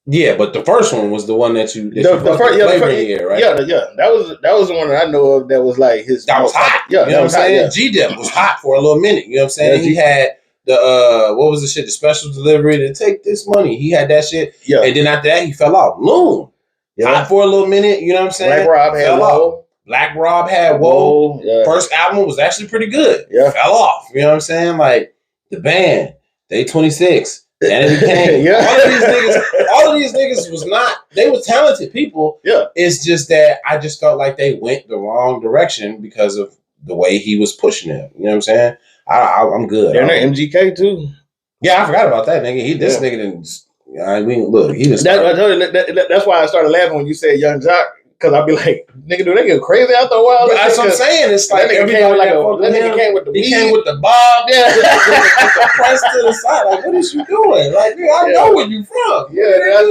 Yeah, but the first one was the one that you the first year, right? Yeah. That was the one that I know of that was like his. That was hot. Yeah, you know what I'm saying? G-Dep was hot for a little minute. You know what I'm saying? He had what was the shit? The special delivery to take this money. He had that shit. Yeah. And then after that, he fell off. Loon. Yeah. Hot for a little minute. You know what I'm saying? Black Rob had Whoa. Black Rob had Whoa. Yeah. First album was actually pretty good. Yeah. Fell off. You know what I'm saying? Like the band, Day 26. And it became all of these niggas was not, they were talented people. Yeah. It's just that I just felt like they went the wrong direction because of the way he was pushing them. You know what I'm saying? I'm good. And MGK too. Yeah, I forgot about that nigga. This nigga didn't. I mean, look, he just. That's why I started laughing when you said Young Jock, because I'd be like, nigga, do they get crazy after a while? That's what I'm saying. It's like everybody came with the he came with the bob, with the press to the side. Like, what is you doing? Like, I know where you from. Yeah,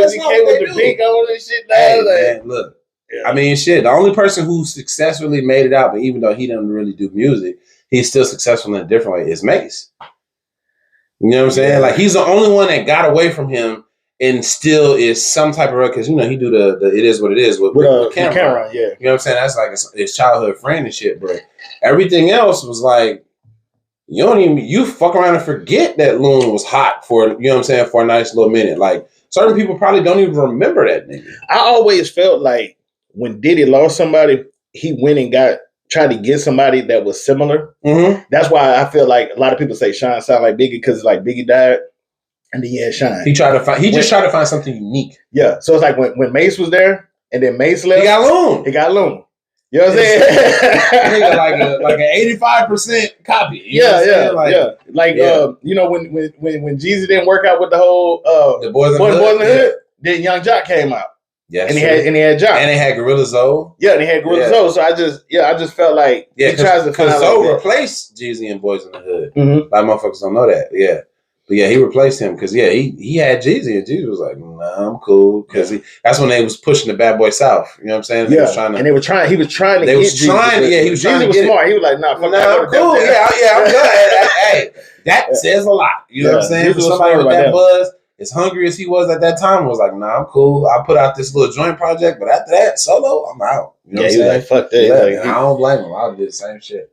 he came with the pink on and shit. Man, look. Yeah. I mean, shit. The only person who successfully made it out, but even though he doesn't really do music, he's still successful in a different way, is Mace. You know what I'm saying? Yeah. Like, he's the only one that got away from him and still is some type of, because, you know, he do the it is what it is with camera. Yeah. You know what I'm saying? That's like his childhood friend and shit. But everything else was like, you fuck around and forget that Loon was hot for, you know what I'm saying, for a nice little minute. Like, certain people probably don't even remember that nigga. I always felt like when Diddy lost somebody, he went and tried to get somebody that was similar. Mm-hmm. That's why I feel like a lot of people say Sean sound like Biggie, because like Biggie died and then he had Sean. He tried to find something unique. Yeah. So it's like when Mace was there and then Mace left. He got Loon. You know what I'm saying? like an 85% copy. You know what I'm saying? Like you know, when Jeezy didn't work out with the whole the Boys in the Hood, then Young Jock came out. Yeah, and he had Jock. And they had Gorilla Zoe. Yeah, and they had Gorilla Zoe. So I just felt like he tries to find out. Zoe replaced Jeezy and Boys in the Hood. Mm-hmm. A lot of motherfuckers don't know that. Yeah. But yeah, he replaced him because he had Jeezy, and Jeezy was like, "Nah, I'm cool." Because that's when they was pushing the Bad Boy South. You know what I'm saying? He was trying to get Jeezy. He was trying to get smart. He was like, "Nah, I'm cool. Yeah, I'm good." Hey, that says a lot. You know what I'm saying? For somebody with that buzz, as hungry as he was at that time, was like, "Nah, I'm cool. I put out this little joint project, but after that, solo, I'm out." You know what I'm saying? Like, fuck that. I don't blame him. I would do the same shit.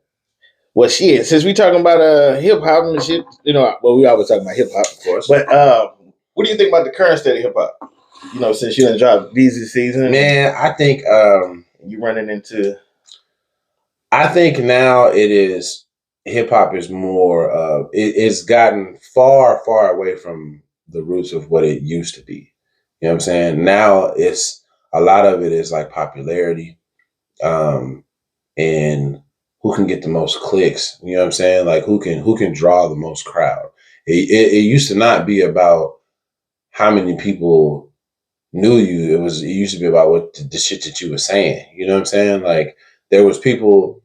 Well, shit, since we talking about hip hop and shit, you know, well, we always talking about hip hop, of course. But what do you think about the current state of hip hop? You know, since you done dropped VEEZY SZN, man, I think you running into. I think now it is hip hop is more. It's gotten far, far away from the roots of what it used to be. You know what I'm saying? Now it's a lot of it is like popularity, and who can get the most clicks? You know what I'm saying? Like who can draw the most crowd? It used to not be about how many people knew you. It used to be about what the shit that you were saying. You know what I'm saying? Like there was people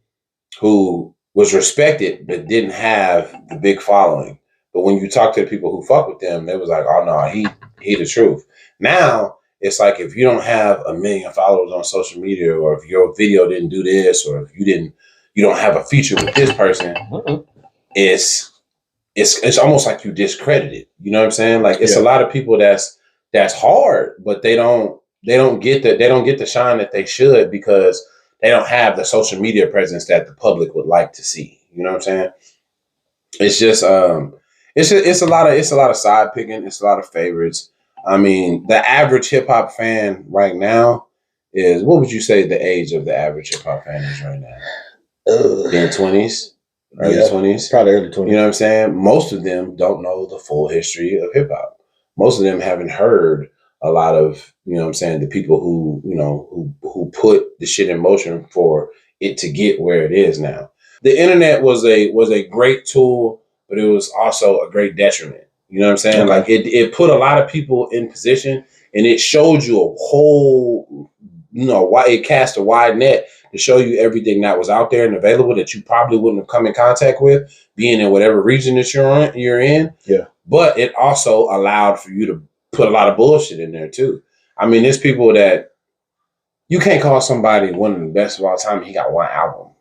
who was respected but didn't have the big following. But when you talk to the people who fuck with them, they was like, "Oh no, he the truth." Now it's like if you don't have 1 million followers on social media, or if your video didn't do this, or if you don't have a feature with this person, it's almost like you discredited. You know what I'm saying? Like it's a lot of people that's hard, but they don't get the shine that they should because they don't have the social media presence that the public would like to see. You know what I'm saying? It's just it's a lot of side picking. It's a lot of favorites. I mean, the average hip hop fan right now is, what would you say the age of the average hip hop fan is right now? In 20s, early 20s, probably early 20s. You know what I'm saying? Most of them don't know the full history of hip hop. Most of them haven't heard a lot of, you know what I'm saying, the people who, you know, who put the shit in motion for it to get where it is now. The internet was a great tool, but it was also a great detriment. You know what I'm saying? Okay. Like it put a lot of people in position, and it showed you a whole, you know, why it cast a wide net to show you everything that was out there and available that you probably wouldn't have come in contact with, being in whatever region that you're in. Yeah. But it also allowed for you to put a lot of bullshit in there too. I mean, there's people that you can't call somebody one of the best of all time and he got one album.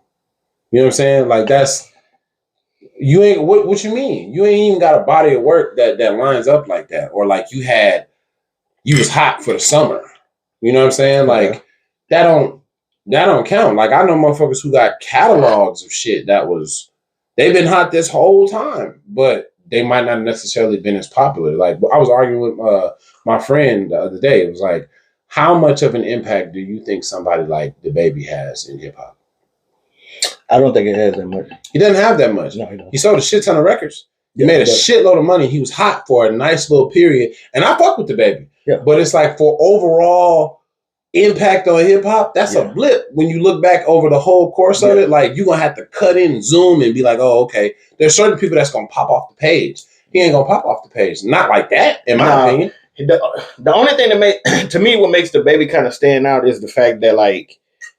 You know what I'm saying? Like you ain't, what you mean? You ain't even got a body of work that lines up like that. Or like you was hot for the summer. You know what I'm saying? Like that don't count. Like I know motherfuckers who got catalogs of shit they've been hot this whole time, but they might not necessarily been as popular. Like I was arguing with my friend the other day. It was like, how much of an impact do you think somebody like the Baby has in hip hop? I don't think it has that much. He doesn't have that much. No, he don't. He sold a shit ton of records. He made a shitload of money. He was hot for a nice little period. And I fuck with the Baby. Yeah. But it's like for overall impact on hip hop, that's a blip when you look back over the whole course of it. Like you're gonna have to cut in, zoom, and be like, oh, okay. There's certain people that's gonna pop off the page. He ain't gonna pop off the page. Not like that, in my opinion. The only thing that makes to me what makes the Baby kind of stand out is the fact that like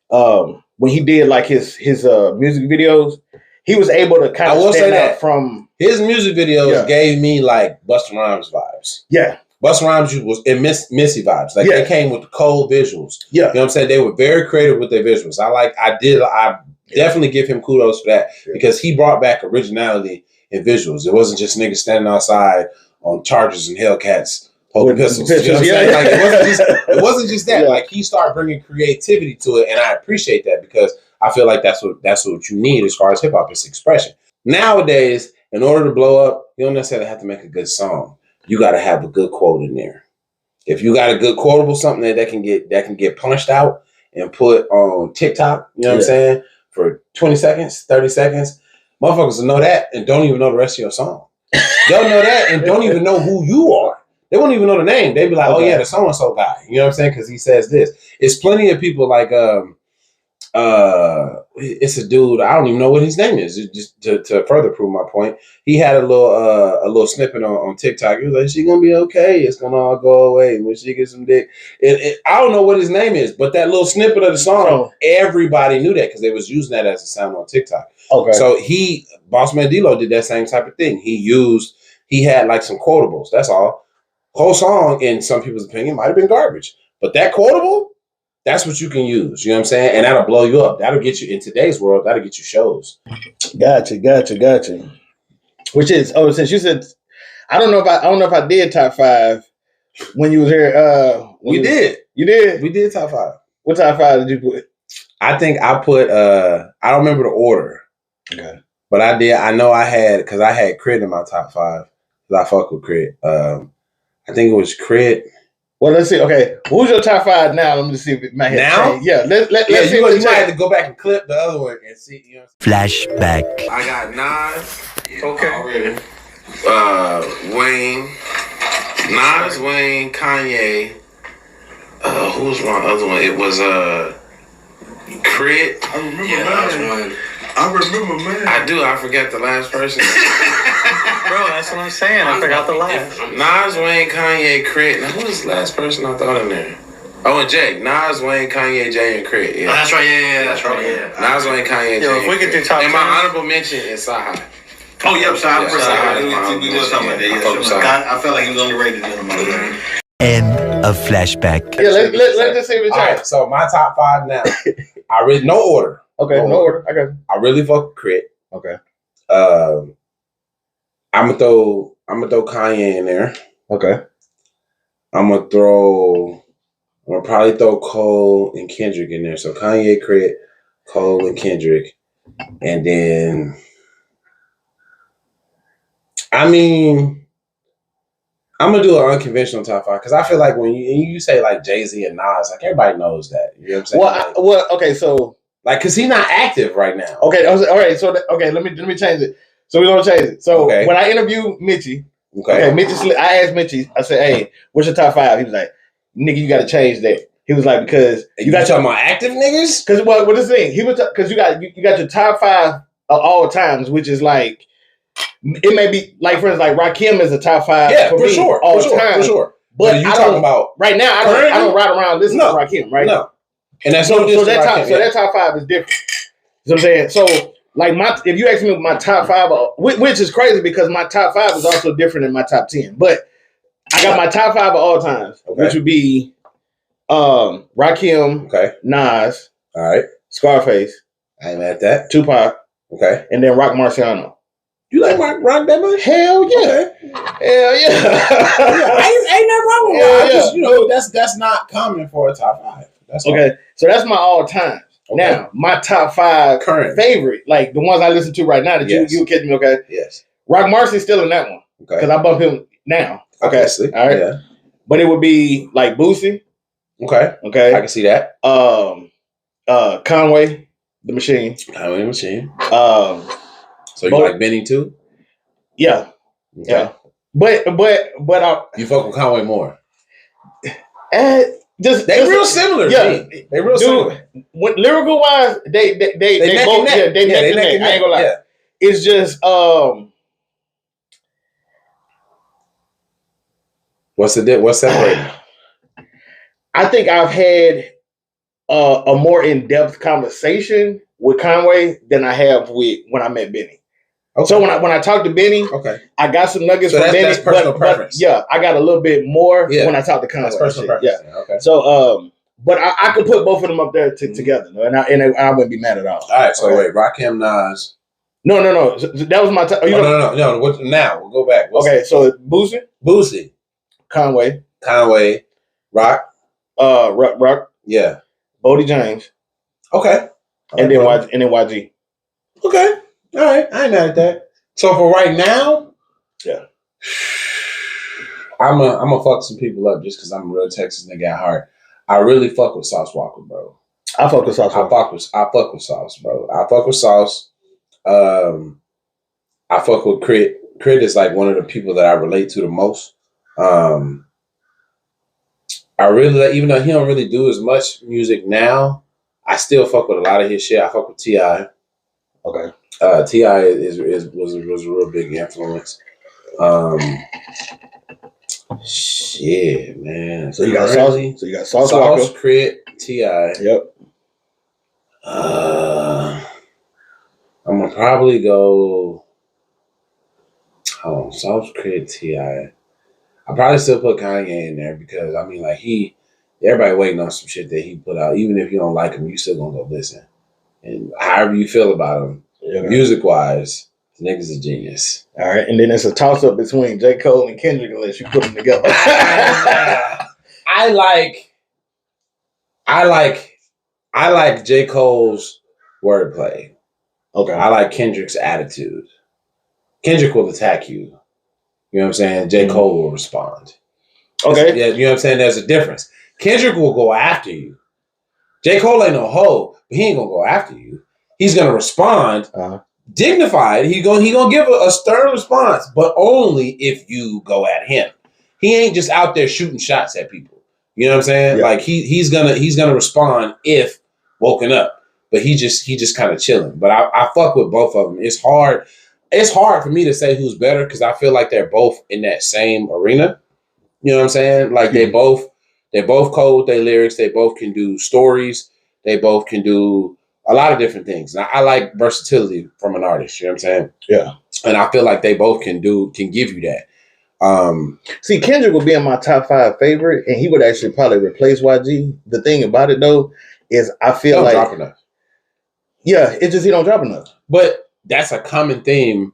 when he did like his music videos, he was able to kind of stand out from his music videos gave me like Busta Rhymes vibes. Yeah. Busta Rhymes was in Missy vibes. Like they came with the cold visuals. Yeah. You know what I'm saying? They were very creative with their visuals. I definitely give him kudos for that because he brought back originality in visuals. It wasn't just niggas standing outside on Chargers and Hellcats holding pistols. You know what I'm saying? Like it wasn't just that. Like he started bringing creativity to it, and I appreciate that because I feel like that's what you need as far as hip hop is expression. Nowadays, in order to blow up, you don't necessarily have to make a good song. You got to have a good quote in there. If you got a good quotable, something that can get punched out and put on TikTok, you know what I'm saying, for 20 seconds, 30 seconds, motherfuckers will know that and don't even know the rest of your song. They'll know that and don't even know who you are. They won't even know the name. They'd be like, oh yeah, the so-and-so guy. You know what I'm saying? Because he says this. It's plenty of people like it's a dude, I don't even know what his name is. Just to further prove my point, he had a little snippet on TikTok. He was like, "She gonna be okay. It's gonna all go away when she gets some dick." I don't know what his name is, but that little snippet of the song, everybody knew that because they was using that as a sound on TikTok. Okay. So Bossman D-Lo did that same type of thing. He had like some quotables. That's all. Whole song, in some people's opinion, might have been garbage, but that quotable, that's what you can use. You know what I'm saying? And that'll blow you up. That'll get you in today's world. That'll get you shows. Gotcha. Which is since you said, I don't know if I did top 5 when you was here. We did. You did. We did top 5. What top 5 did you put? I think I put. I don't remember the order. Okay. But I did. I know I had Crit in my top 5 because I fuck with Crit. I think it was Crit. Well, let's see. Okay, who's your top 5 now? Let me see if it might have now. Changed. Yeah, let's see. You might have to go back and clip the other one and see. You know, flashback. I got Nas. Okay. Wayne. Nas, Wayne, Kanye. Who was my other one? It was Crit. I remember man. I remember, man. I do. I forgot the last person. Bro, that's what I'm saying. I forgot the last. Nas, Wayne, Kanye, Crit. Now, who was the last person I thought in there? Oh, and Jay. Nas, Wayne, Kanye, Jay, and Crit. Yeah. Oh, that's right. Yeah, that's right. Yeah. Nas, Wayne, Kanye, Jay. If we could do top 10. And my honorable mention is Sahai. Oh, yep, Sahai. We were talking about that. I felt like he was underrated. End of flashback. Yeah, let's just see what all right, so my top 5 now. I read no order. Okay, no order. I got you. I really fuck with Crit. Okay. I'm gonna throw Kanye in there. Okay. I'm gonna probably throw Cole and Kendrick in there. So Kanye, Crit, Cole, and Kendrick, and then I'm gonna do an unconventional top 5 because I feel like when you say like Jay-Z and Nas, like everybody knows that. You know what I'm saying? Okay, so like, cause he's not active right now. Okay, all right. So let me change it. So we're gonna change it. So when I interviewed Mitchie, I asked Mitchie. I said, "Hey, what's your top 5?" He was like, "Nigga, you got to change that." He was like, "Because you got talking about active niggas." Because what the thing? He was because you got your top 5 of all times, which is like it may be like for instance, like Rakim is a top 5 for me all time. For sure. But you talking about right now? I don't ride around listening to Rakim, right? No. And that's so that top 5 is different. You know what I'm saying? So like if you ask me my top 5, which is crazy because my top 5 is also different than my top 10. But I got my top 5 of all times, which would be Rakim, Nas, all right, Scarface. I ain't mad at that. Tupac, okay, and then Rock Marciano. You like Rock that much? Hell yeah. Okay. Hell yeah. Ain't nothing wrong with that. Just, that's not common for a top 5. That's okay. So that's my all time. Okay. Now, my top 5 current favorite, like the ones I listen to right now that you catch me, okay? Yes. Rock Marcy's still in that one. Okay. Because I bump him now. Okay. Obviously. All right. Yeah. But it would be like Boosie. Okay. Okay. I can see that. Conway, the Machine. Conway the Machine. So you like Benny too? Yeah. Okay. Yeah. But you fuck with Conway more. They real similar. Yeah, they real similar. Lyrical wise, they both neck and neck. they neck and neck. I ain't gonna lie. Yeah. It's just what's separating? I think I've had a more in-depth conversation with Conway than I have with when I met Benny. Okay. So when I talked to Benny, I got some nuggets from Benny. That's personal preference. But I got a little bit more when I talked to Conway. That's personal preference. Yeah. Okay. So but I could put both of them up there together, and I wouldn't be mad at all. All right. So wait, Rakim, Nas. No. That was my time. No. Now we'll go back. So Boosie, Conway, Rock, Rock, yeah, Bodie James, okay, and then YG. Okay, all right, I ain't mad at that. So for right now, yeah, I'm gonna fuck some people up just because I'm a real Texas nigga at heart. I really fuck with Sauce Walker, bro. I fuck with Sauce Walker. I fuck with Sauce, bro. I fuck with Sauce. I fuck with Crit. Crit is like one of the people that I relate to the most. I really, even though he don't really do as much music now, I still fuck with a lot of his shit. I fuck with T.I. Okay. T.I. was a real big influence. Shit, man. So you got Sauce. So you got Sauce Walker, Crit, T.I. Yep. I'm gonna probably go. Oh, Sauce, Crit, T.I. I probably still put Kanye in there because I mean, like everybody waiting on some shit that he put out. Even if you don't like him, you still gonna go listen. And however you feel about him, music wise, the nigga's a genius. All right, and then it's a toss up between J. Cole and Kendrick unless you put them together. I like J. Cole's wordplay. Okay. I like Kendrick's attitude. Kendrick will attack you. You know what I'm saying? J. Cole will respond. Okay. Yeah, you know what I'm saying? There's a difference. Kendrick will go after you. J. Cole ain't no hoe, but he ain't gonna go after you. He's gonna respond dignified. He gonna give a stern response, but only if you go at him. He ain't just out there shooting shots at people. You know what I'm saying? Yeah. Like he's gonna respond if woken up, but he just kind of chilling. But I fuck with both of them. It's hard for me to say who's better because I feel like they're both in that same arena. You know what I'm saying? Like they both cold with their lyrics. They both can do stories. They both can do a lot of different things. And I like versatility from an artist. You know what I'm saying? Yeah. And I feel like they both can give you that. See, Kendrick would be in my top 5 favorite, and he would actually probably replace YG. The thing about it though is I feel like drop enough. Yeah, it's just he don't drop enough. But that's a common theme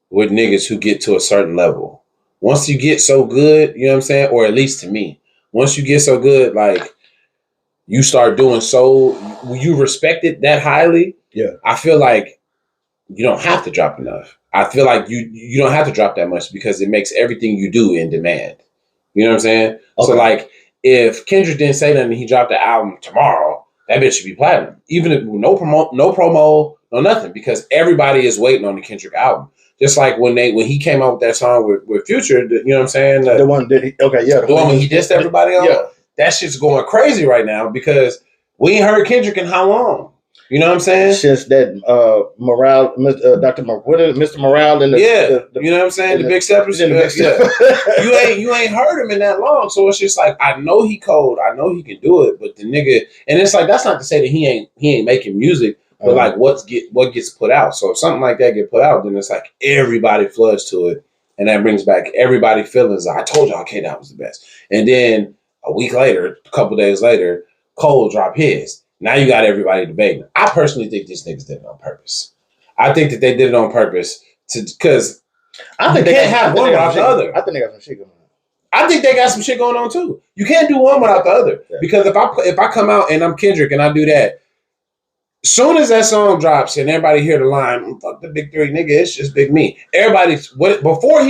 with niggas who get to a certain level. Once you get so good, you know what I'm saying? Or at least to me, once you get so good, like you start doing you respect it that highly. Yeah. I feel like you don't have to drop enough. I feel like you don't have to drop that much because it makes everything you do in demand. You know what I'm saying? Okay. So like if Kendrick didn't say nothing, he dropped the album tomorrow, that bitch should be platinum. Even if no promo, no nothing, because everybody is waiting on the Kendrick album. Just like when he came out with that song with Future, you know what I'm saying? The one that the one when he dissed everybody on. Yeah. That shit's going crazy right now because we ain't heard Kendrick in how long? You know what I'm saying? Since that Morale, Mr. Morale and the you know what I'm saying? The Big Steppers. Yeah. you ain't heard him in that long, so it's just like I know he cold, I know he can do it, but the nigga, and it's like that's not to say that he ain't making music, but like what gets put out. So if something like that get put out, then it's like everybody floods to it, and that brings back everybody feelings. Like, I told y'all K-Dot was the best, and then a week later, a couple days later, Cole dropped his. Now you got everybody debating. I personally think these niggas did it on purpose. I think that they did it on purpose because I think they can't have one without the other. I think they got some shit going on. I think they got some shit going on too. You can't do one without the other. Yeah. Because if I come out and I'm Kendrick and I do that, Soon as that song drops and everybody hear the line, fuck the big three, nigga, it's just big me. Before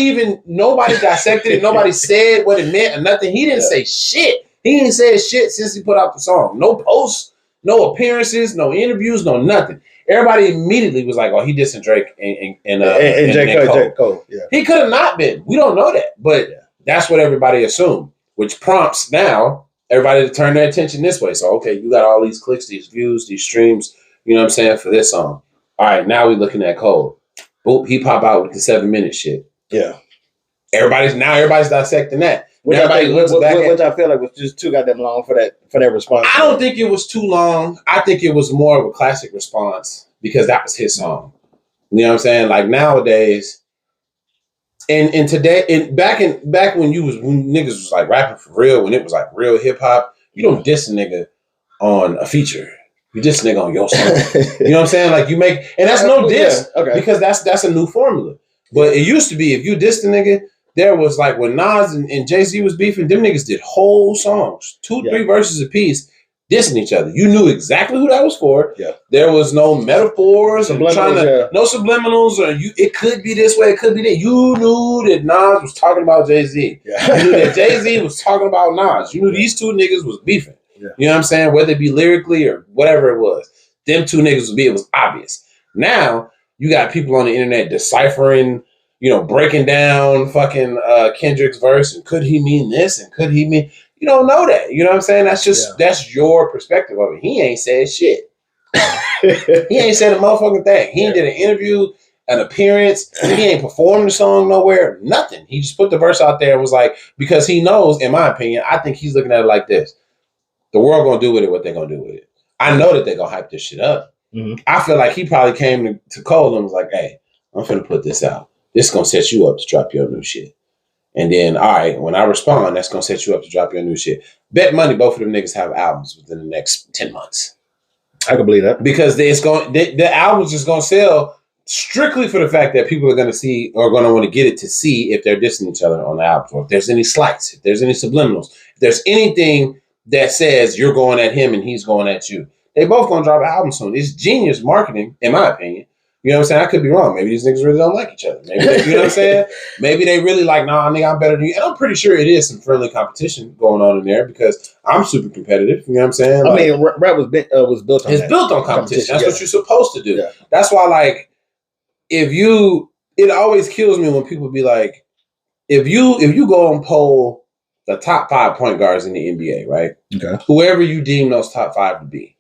nobody dissected it, nobody said what it meant or nothing. He didn't say shit. He ain't said shit since he put out the song. No posts, no appearances, no interviews, no nothing. Everybody immediately was like, oh, he dissing Drake and J. Cole. Yeah. He could have not been. We don't know that. But that's what everybody assumed, which prompts now everybody to turn their attention this way. So, okay, you got all these clicks, these views, these streams, you know what I'm saying, for this song. All right, now we're looking at Cole. Boop, he pop out with the 7-minute shit. Yeah. Everybody's dissecting that. Which I feel like was just too goddamn long for that response. I don't think it was too long. I think it was more of a classic response because that was his song. You know what I'm saying? Like nowadays, and today, and back when niggas was like rapping for real, when it was like real hip hop, you don't diss a nigga on a feature. You diss a nigga on your song. You know what I'm saying? Like you make, and that's no diss because that's a new formula. But it used to be if you dissed a nigga, there was like when Nas and Jay-Z was beefing, them niggas did whole songs, 2-3 verses a piece, dissing each other. You knew exactly who that was for. Yeah. There was no metaphors no subliminals, or it could be this way, it could be that. You knew that Nas was talking about Jay-Z. Yeah. You knew that Jay-Z was talking about Nas. You knew these two niggas was beefing. Yeah. You know what I'm saying? Whether it be lyrically or whatever it was. Them two niggas it was obvious. Now, you got people on the internet deciphering, breaking down fucking Kendrick's verse, and could he mean this, and could he mean... You don't know that. You know what I'm saying? That's your perspective of it. He ain't said shit. He ain't said a motherfucking thing. He ain't did an interview, an appearance. He ain't performed the song nowhere. Nothing. He just put the verse out there and was like, because he knows, in my opinion, I think he's looking at it like this. The world gonna do with it what they're gonna do with it. I know that they're gonna hype this shit up. Mm-hmm. I feel like he probably came to Cole and was like, hey, I'm finna put this out. This is gonna set you up to drop your new shit. And then, all right, when I respond, that's going to set you up to drop your new shit. Bet money both of them niggas have albums within the next 10 months. I can believe that. Because the album's just going to sell strictly for the fact that people are going to see or going to want to get it to see if they're dissing each other on the album. Or if there's any slights, if there's any subliminals, if there's anything that says you're going at him and he's going at you. They both going to drop an album soon. It's genius marketing, in my opinion. You know what I'm saying? I could be wrong. Maybe these niggas really don't like each other. Maybe you know what I'm saying? Maybe they really like, nah, nigga, I'm better than you. And I'm pretty sure it is some friendly competition going on in there because I'm super competitive. You know what I'm saying? I mean, rap was built on It's built on competition. That's what you're supposed to do. Yeah. That's why, like, it always kills me when people be like, if you go and poll the top 5 point guards in the NBA, right? Okay. Whoever you deem those top 5 to be,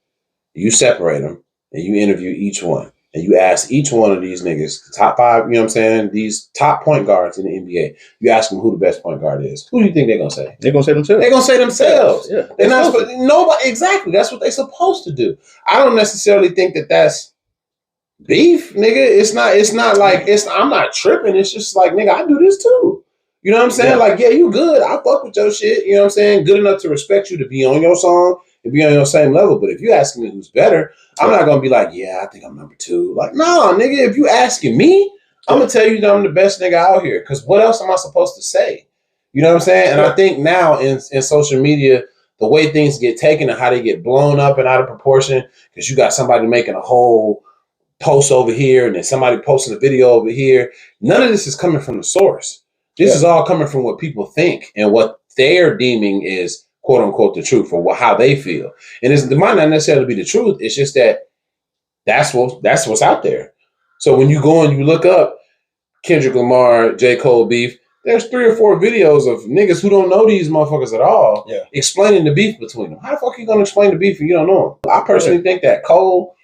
you separate them and you interview each one. And you ask each one of these niggas, the top 5, you know what I'm saying? These top point guards in the NBA. You ask them who the best point guard is. Who do you think they're going to say? They're going to say themselves. They're going to say themselves. Yeah. They're not nobody, exactly. That's what they're supposed to do. I don't necessarily think that that's beef, nigga. It's not like, I'm not tripping. It's just like, nigga, I do this too. You know what I'm saying? Yeah. Like, yeah, you good. I fuck with your shit. You know what I'm saying? Good enough to respect you to be on your song. To be on your same level, but if you asking me who's better, I'm not gonna be like, yeah, I think I'm number 2. Like, no, nigga, if you asking me, I'm gonna tell you that I'm the best nigga out here. Because what else am I supposed to say? You know what I'm saying? And I think now in social media, the way things get taken and how they get blown up and out of proportion, because you got somebody making a whole post over here and then somebody posting a video over here. None of this is coming from the source. This is all coming from what people think and what they're deeming is quote unquote the truth or how they feel. And it might not necessarily be the truth. It's just that's what's out there. So when you go and you look up Kendrick Lamar, J. Cole beef, there's 3 or 4 videos of niggas who don't know these motherfuckers at all explaining the beef between them. How the fuck are you going to explain the beef if you don't know them? I personally think that Cole,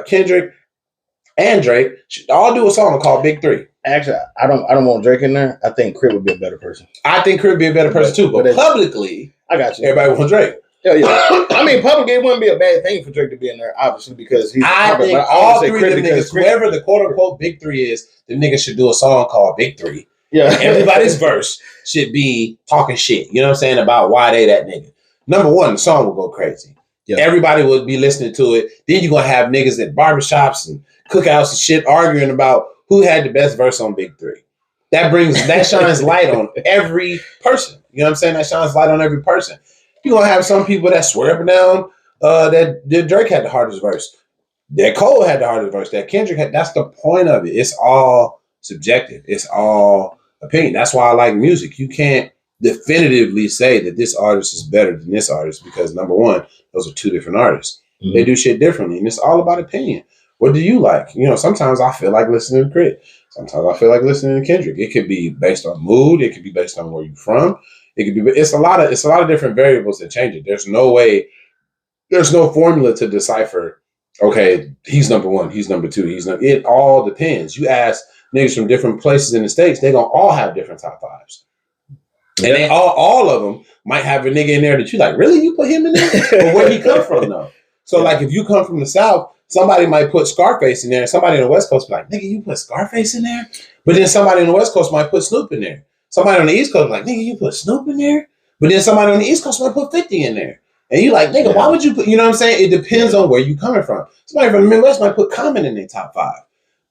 Kendrick, and Drake should all do a song called Big 3. Actually, I don't want Drake in there. I think Crip would be a better person. I think Crip would be a better person too, but publicly, I got you. Everybody wants Drake. Yeah. I mean, publicly, it wouldn't be a bad thing for Drake to be in there, obviously, because he's. I think all 3 of them niggas, whoever the quote unquote Big 3 is, the niggas should do a song called Big 3. Yeah. Everybody's verse should be talking shit. You know what I'm saying about why they that nigga. Number 1, the song will go crazy. Yeah. Everybody would be listening to it. Then you're gonna have niggas at barbershops and cookouts and shit arguing about who had the best verse on Big 3. That shines light on every person. You know what I'm saying? That shines light on every person. You're going to have some people that swear up and down that Drake had the hardest verse. That Cole had the hardest verse. That Kendrick had. That's the point of it. It's all subjective. It's all opinion. That's why I like music. You can't definitively say that this artist is better than this artist because number one, those are two different artists. Mm-hmm. They do shit differently, and it's all about opinion. What do you like? Sometimes I feel like listening to Crit. Sometimes I feel like listening to Kendrick. It could be based on mood. It could be based on where you're from. It could be. It's a lot of different variables that change it. There's no way. There's no formula to decipher. Okay, he's number one. He's number two. It all depends. You ask niggas from different places in the States, they gonna all have different top fives. Yeah. And they all of them might have a nigga in there that you like, really? You put him in there? But where he come from though? So like if you come from the South, somebody might put Scarface in there, and somebody on the West Coast be like, nigga, you put Scarface in there? But then somebody on the West Coast might put Snoop in there. Somebody on the East Coast be like, nigga, you put Snoop in there? But then somebody on the East Coast might put 50 in there. And you like, nigga, why would you put, you know what I'm saying? It depends on where you coming from. Somebody from the Midwest might put Common in their top five,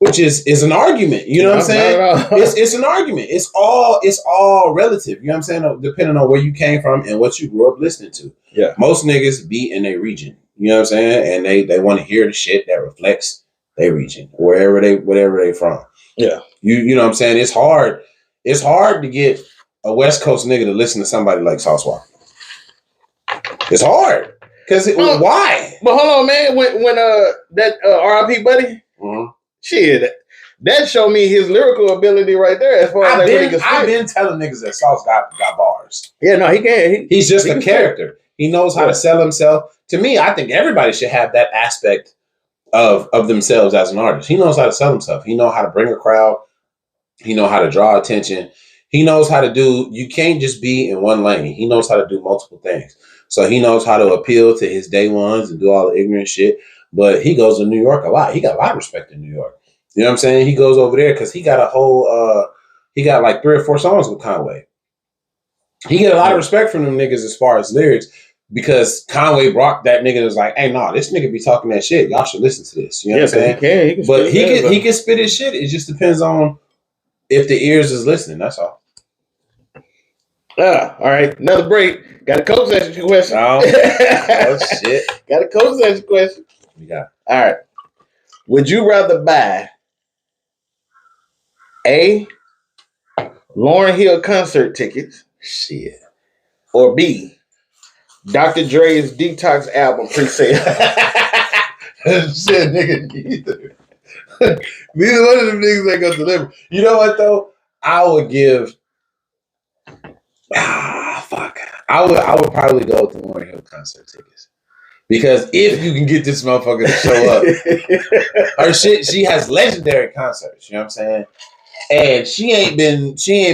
which is an argument. You know what I'm saying? It's an argument. It's all relative. You know what I'm saying? Depending on where you came from and what you grew up listening to. Yeah. Most niggas be in their region. You know what I'm saying? And they want to hear the shit that reflects their region, whatever they from. Yeah. You know what I'm saying? It's hard to get a West Coast nigga to listen to somebody like Sauce Walker. It's hard because why? But hold on, man. When that R.I.P. Buddy, shit, that showed me his lyrical ability right there. As far as I've been telling niggas that Sauce got bars. Yeah, no, he can. He's just a character. He knows how to sell himself. To me, I think everybody should have that aspect of themselves as an artist. He knows how to sell himself. He knows how to bring a crowd. He knows how to draw attention. He knows how to do. You can't just be in one lane. He knows how to do multiple things. So he knows how to appeal to his day ones and do all the ignorant shit. But he goes to New York a lot. He got a lot of respect in New York. You know what I'm saying? He goes over there because he got a whole, he got like 3 or 4 songs with Conway. He get a lot of respect from them niggas as far as lyrics because Conway brought that nigga and was like, hey, nah, this nigga be talking that shit. Y'all should listen to this. You know what I'm saying? He can spit his shit. It just depends on if the ears is listening. That's all. All right. Another break. Got a coach session question. Oh shit. Got a coach session question. We got. All right. Would you rather buy A, Lauryn Hill concert tickets? Shit. Or B, Dr. Dre's Detox album pre-sale? Shit, nigga, neither. Neither one of them niggas ain't gonna deliver. You know what though? I would give. Fuck. I would probably go with the Lauryn Hill concert tickets. Because if you can get this motherfucker to show up, her shit, she has legendary concerts, you know what I'm saying? And she ain't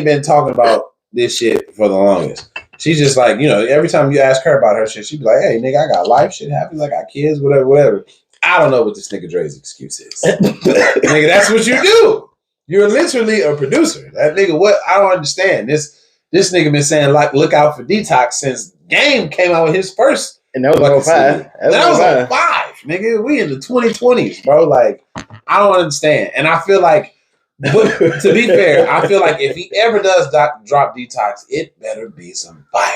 been talking about this shit for the longest. She's just like, every time you ask her about her shit, she be like, hey, nigga, I got life, shit happens, I got kids, whatever. I don't know what this nigga Dre's excuse is. Nigga, that's what you do. You're literally a producer. That nigga, what? I don't understand. This nigga been saying, like, look out for Detox since Game came out with his first. And that was 05. That was 05, nigga. We in the 2020s, bro. Like, I don't understand. And I feel like, but to be fair, I feel like if he ever does drop Detox, it better be some fire.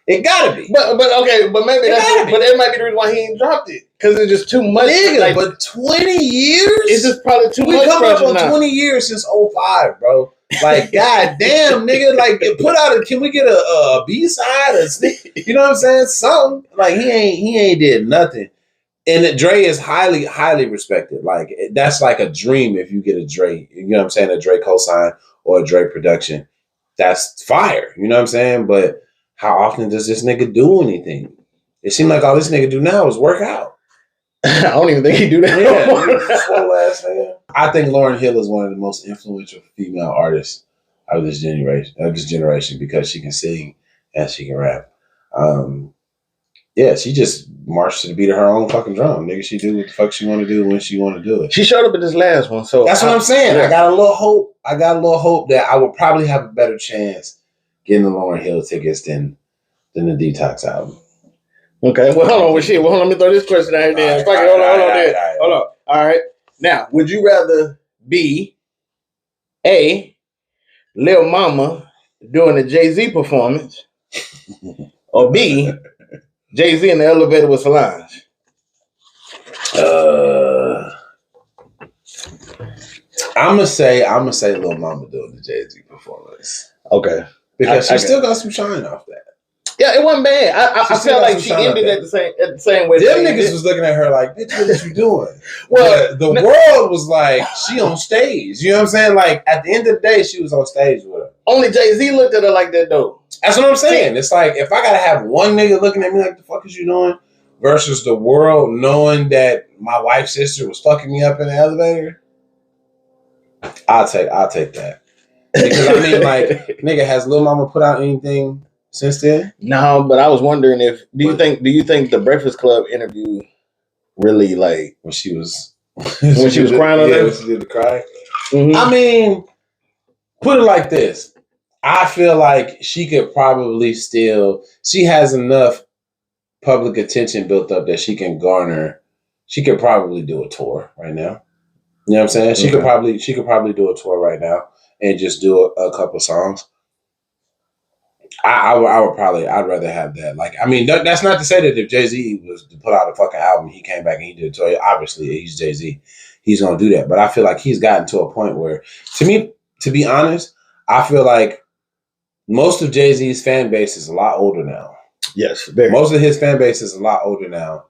It gotta be. But okay, but maybe that might be the reason why he ain't dropped it. Because it's just too much. Nigga, like, but 20 years? It's just probably too much. We come up on 20 years since 05, bro. Like, goddamn, nigga, like, can we get a B-side or you know what I'm saying? Something. Like, he ain't did nothing. And Dre is highly, highly respected. Like, that's like a dream if you get a Dre, you know what I'm saying, a Dre cosign or a Dre production. That's fire, you know what I'm saying? But how often does this nigga do anything? It seems like all this nigga do now is work out. I don't even think he do that. Yeah, I think Lauryn Hill is one of the most influential female artists of this generation because she can sing and she can rap. Yeah, she just marched to the beat of her own fucking drum. Nigga, she do what the fuck she want to do when she want to do it. She showed up at this last one, so that's what I'm saying. Yeah. I got a little hope that I would probably have a better chance getting the Lauryn Hill tickets than the Detox album. Okay, well, hold on. Let me throw this question out here. Hold on. All right. Now, would you rather be A, Lil Mama doing a Jay-Z performance, or B, Jay-Z in the elevator with Solange? I'm gonna say Lil Mama doing the Jay-Z performance. Okay. Because she still got some shine off that. Yeah, it wasn't bad. I felt like she ended at the same way. Them niggas was looking at her like, bitch, what is you doing? Well, the world was like, she on stage. You know what I'm saying? Like, at the end of the day, she was on stage with her. Only Jay-Z looked at her like that, though. That's what I'm saying. It's like, if I gotta have one nigga looking at me like, the fuck is you doing? Versus the world knowing that my wife's sister was fucking me up in the elevator. I'll take that. Because I mean, like, nigga, has Lil Mama put out anything since then? No, but I was wondering if do you think the Breakfast Club interview really like when she was crying on there? When she did the cry. Mm-hmm. I mean, put it like this. I feel like she could probably she has enough public attention built up that she can garner. She could probably do a tour right now. You know what I'm saying? She could probably do a tour right now and just do a couple songs. I'd rather have that. Like, I mean, that's not to say that if Jay-Z was to put out a fucking album, he came back and he did a tour. Obviously, he's Jay-Z. He's going to do that. But I feel like he's gotten to a point where, to me, to be honest, I feel like most of Jay-Z's fan base is a lot older now. Yes. Very. Most of his fan base is a lot older now.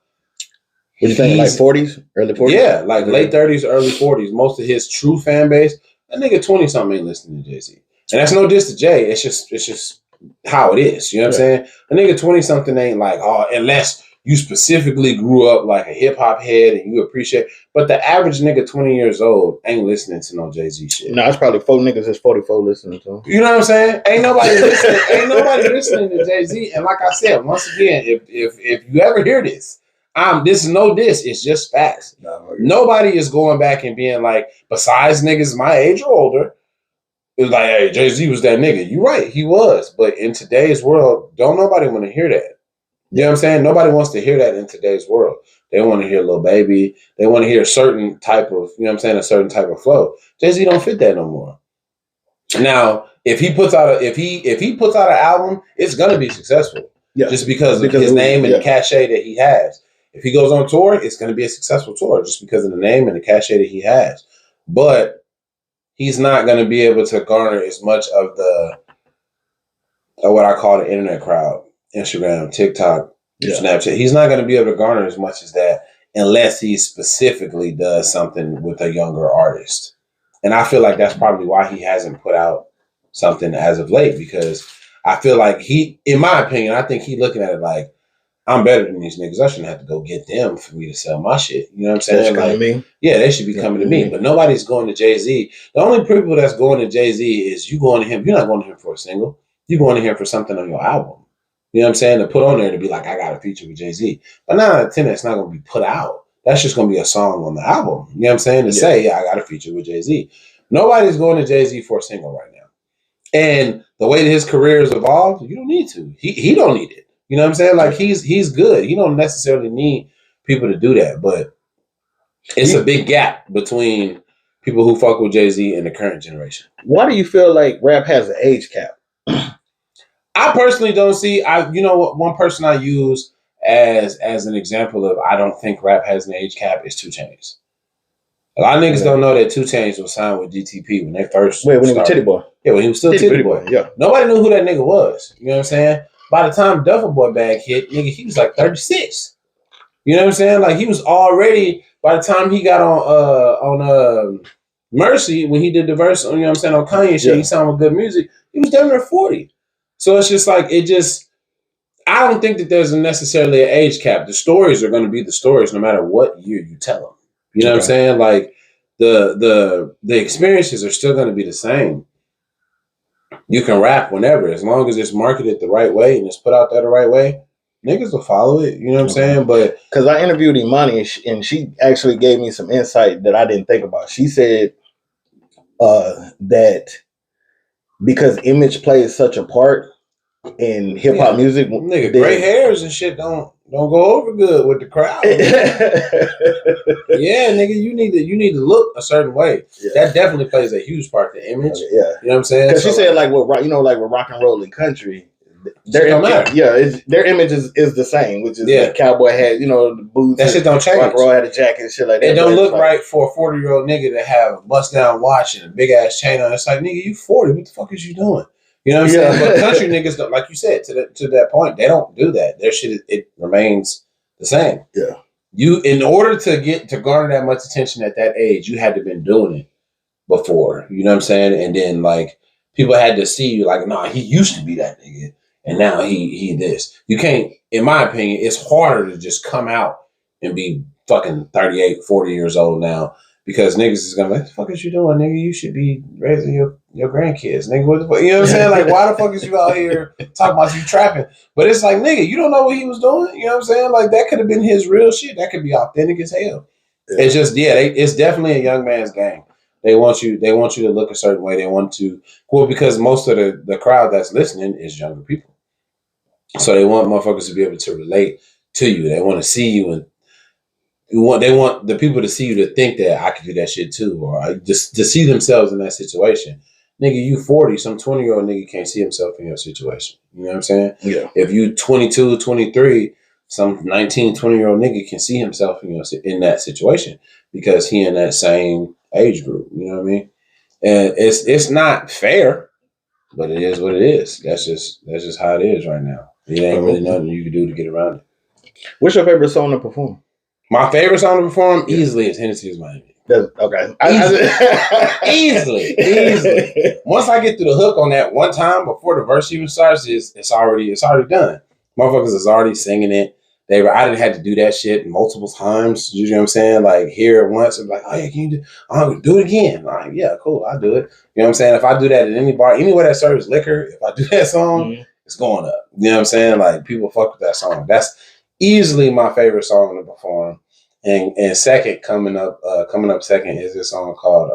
What do you think, like 40s? Early 40s? Yeah, like late 30s, early 40s. Most of his true fan base, that nigga 20-something ain't listening to Jay-Z. And that's no diss to Jay. It's just how it is. You know what I'm saying? A nigga 20-something ain't like, oh, unless you specifically grew up like a hip-hop head and you appreciate. But the average nigga 20 years old ain't listening to no Jay-Z shit. No, it's probably 4 niggas that's 44 listening to him. You know what I'm saying? Ain't nobody listening to Jay-Z. And like I said, once again, if you ever hear this, this is no diss. It's just facts. Nobody is going back and being like, besides niggas my age or older, it's like, hey, Jay-Z was that nigga. You're right, he was. But in today's world, don't nobody want to hear that. You know what I'm saying? Nobody wants to hear that in today's world. They want to hear Lil Baby. They want to hear a certain type of, you know what I'm saying, a certain type of flow. Jay-Z don't fit that no more. Now, if he puts out an album, it's gonna be successful. Yeah. Just because of his name and the cachet that he has. If he goes on tour, it's gonna be a successful tour just because of the name and the cachet that he has. But he's not gonna be able to garner as much of what I call the internet crowd. Instagram, TikTok, Snapchat. He's not gonna be able to garner as much as that unless he specifically does something with a younger artist. And I feel like that's probably why he hasn't put out something as of late, because I feel like in my opinion, I think he's looking at it like, I'm better than these niggas. I shouldn't have to go get them for me to sell my shit. You know what I'm saying? Like, me? Yeah, they should be coming to me. But nobody's going to Jay-Z. The only people that's going to Jay-Z is you going to him. You're not going to him for a single. You're going to him for something on your album. You know what I'm saying? To put on there to be like, I got a feature with Jay-Z. But 9 out of 10, that's not going to be put out. That's just going to be a song on the album. You know what I'm saying? To say, yeah, I got a feature with Jay-Z. Nobody's going to Jay-Z for a single right now. And the way that his career has evolved, you don't need to. He don't need it. You know what I'm saying? Like, he's good. He don't necessarily need people to do that. But it's a big gap between people who fuck with Jay-Z and the current generation. Why do you feel like rap has an age cap? I personally don't see. You know what? One person I use as an example of I don't think rap has an age cap is 2 Chainz. A lot of niggas don't know that 2 Chainz was signed with DTP when they first when he was Titty Boy. Yeah, when he was still Titty Boy. Yeah. Nobody knew who that nigga was. You know what I'm saying? By the time Duffel Boy Bag hit, nigga, he was like 36. You know what I'm saying? Like, he was already, by the time he got on Mercy, when he did the verse on, you know what I'm saying, on Kanye shit, he sounded with good music, he was down there 40. So it's just like, I don't think that there's necessarily an age cap. The stories are going to be the stories no matter what year you tell them. You know what I'm saying? Like, the experiences are still going to be the same. You can rap whenever, as long as it's marketed the right way and it's put out there the right way, niggas will follow it. You know what I'm saying? But because I interviewed Imani and she actually gave me some insight that I didn't think about. She said that because image plays such a part in hip hop music, nigga, gray hairs and shit don't go over good with the crowd. Yeah, nigga, you need to look a certain way. Yeah. That definitely plays a huge part. The image. Yeah, you know what I'm saying? Because she said like with rock and roll and country, their image is the same, which is the cowboy hat, the boots. That shit don't change. Rock roll had a jacket and shit like that. It don't look right for a 40-year-old nigga to have a bust down watch and a big ass chain on. It's like, nigga, you 40. What the fuck is you doing? You know what I'm saying? But country niggas don't, like you said, to that point, they don't do that. Their shit, it remains the same. Yeah. You, in order to garner that much attention at that age, you had to been doing it before. You know what I'm saying? And then like people had to see you like, nah, he used to be that nigga, and now he this. You can't, in my opinion, it's harder to just come out and be fucking 38, 40 years old now, because niggas is gonna be like, what the fuck is you doing, nigga? You should be raising your grandkids, nigga. What the fuck? You know what I'm saying? Like, why the fuck is you out here talking about you trapping? But it's like, nigga, you don't know what he was doing. You know what I'm saying? Like, that could have been his real shit. That could be authentic as hell. Yeah. It's just, it's definitely a young man's game. They want you to look a certain way. They want to, because most of the crowd that's listening is younger people. So they want motherfuckers to be able to relate to you. They want to see you, and they want the people to see you to think that I could do that shit too, or just to see themselves in that situation. Nigga, you 40, some 20-year-old nigga can't see himself in your situation. You know what I'm saying? Yeah. If you 22, 23, some 19, 20-year-old nigga can see himself in that situation because he in that same age group. You know what I mean? And it's not fair, but it is what it is. That's just how it is right now. It ain't really nothing you can do to get around it. What's your favorite song to perform? My favorite song to perform easily is Hennessy Is My Enemy. Okay. Easily. Once I get through the hook on that one time before the verse even starts, it's already done. Motherfuckers is already singing it. I didn't have to do that shit multiple times. You know what I'm saying? Like, hear it once and be like, oh yeah, can you do it again? Like, yeah, cool, I'll do it. You know what I'm saying? If I do that at any bar, anywhere that serves liquor, if I do that song, it's going up. You know what I'm saying? Like, people fuck with that song. That's easily my favorite song to perform. And second, coming up second is this song called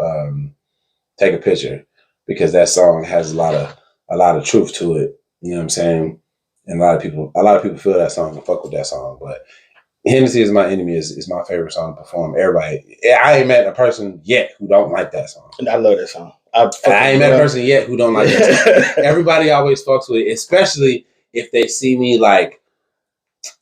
Take a Picture, because that song has a lot of truth to it. You know what I'm saying? And a lot of people feel that song and fuck with that song. But Hennessy Is My Enemy is my favorite song to perform. Everybody, I ain't met a person yet who don't like that song. And I love that song. I ain't met a person yet who don't like that song. Everybody always fucks with it, especially if they see me like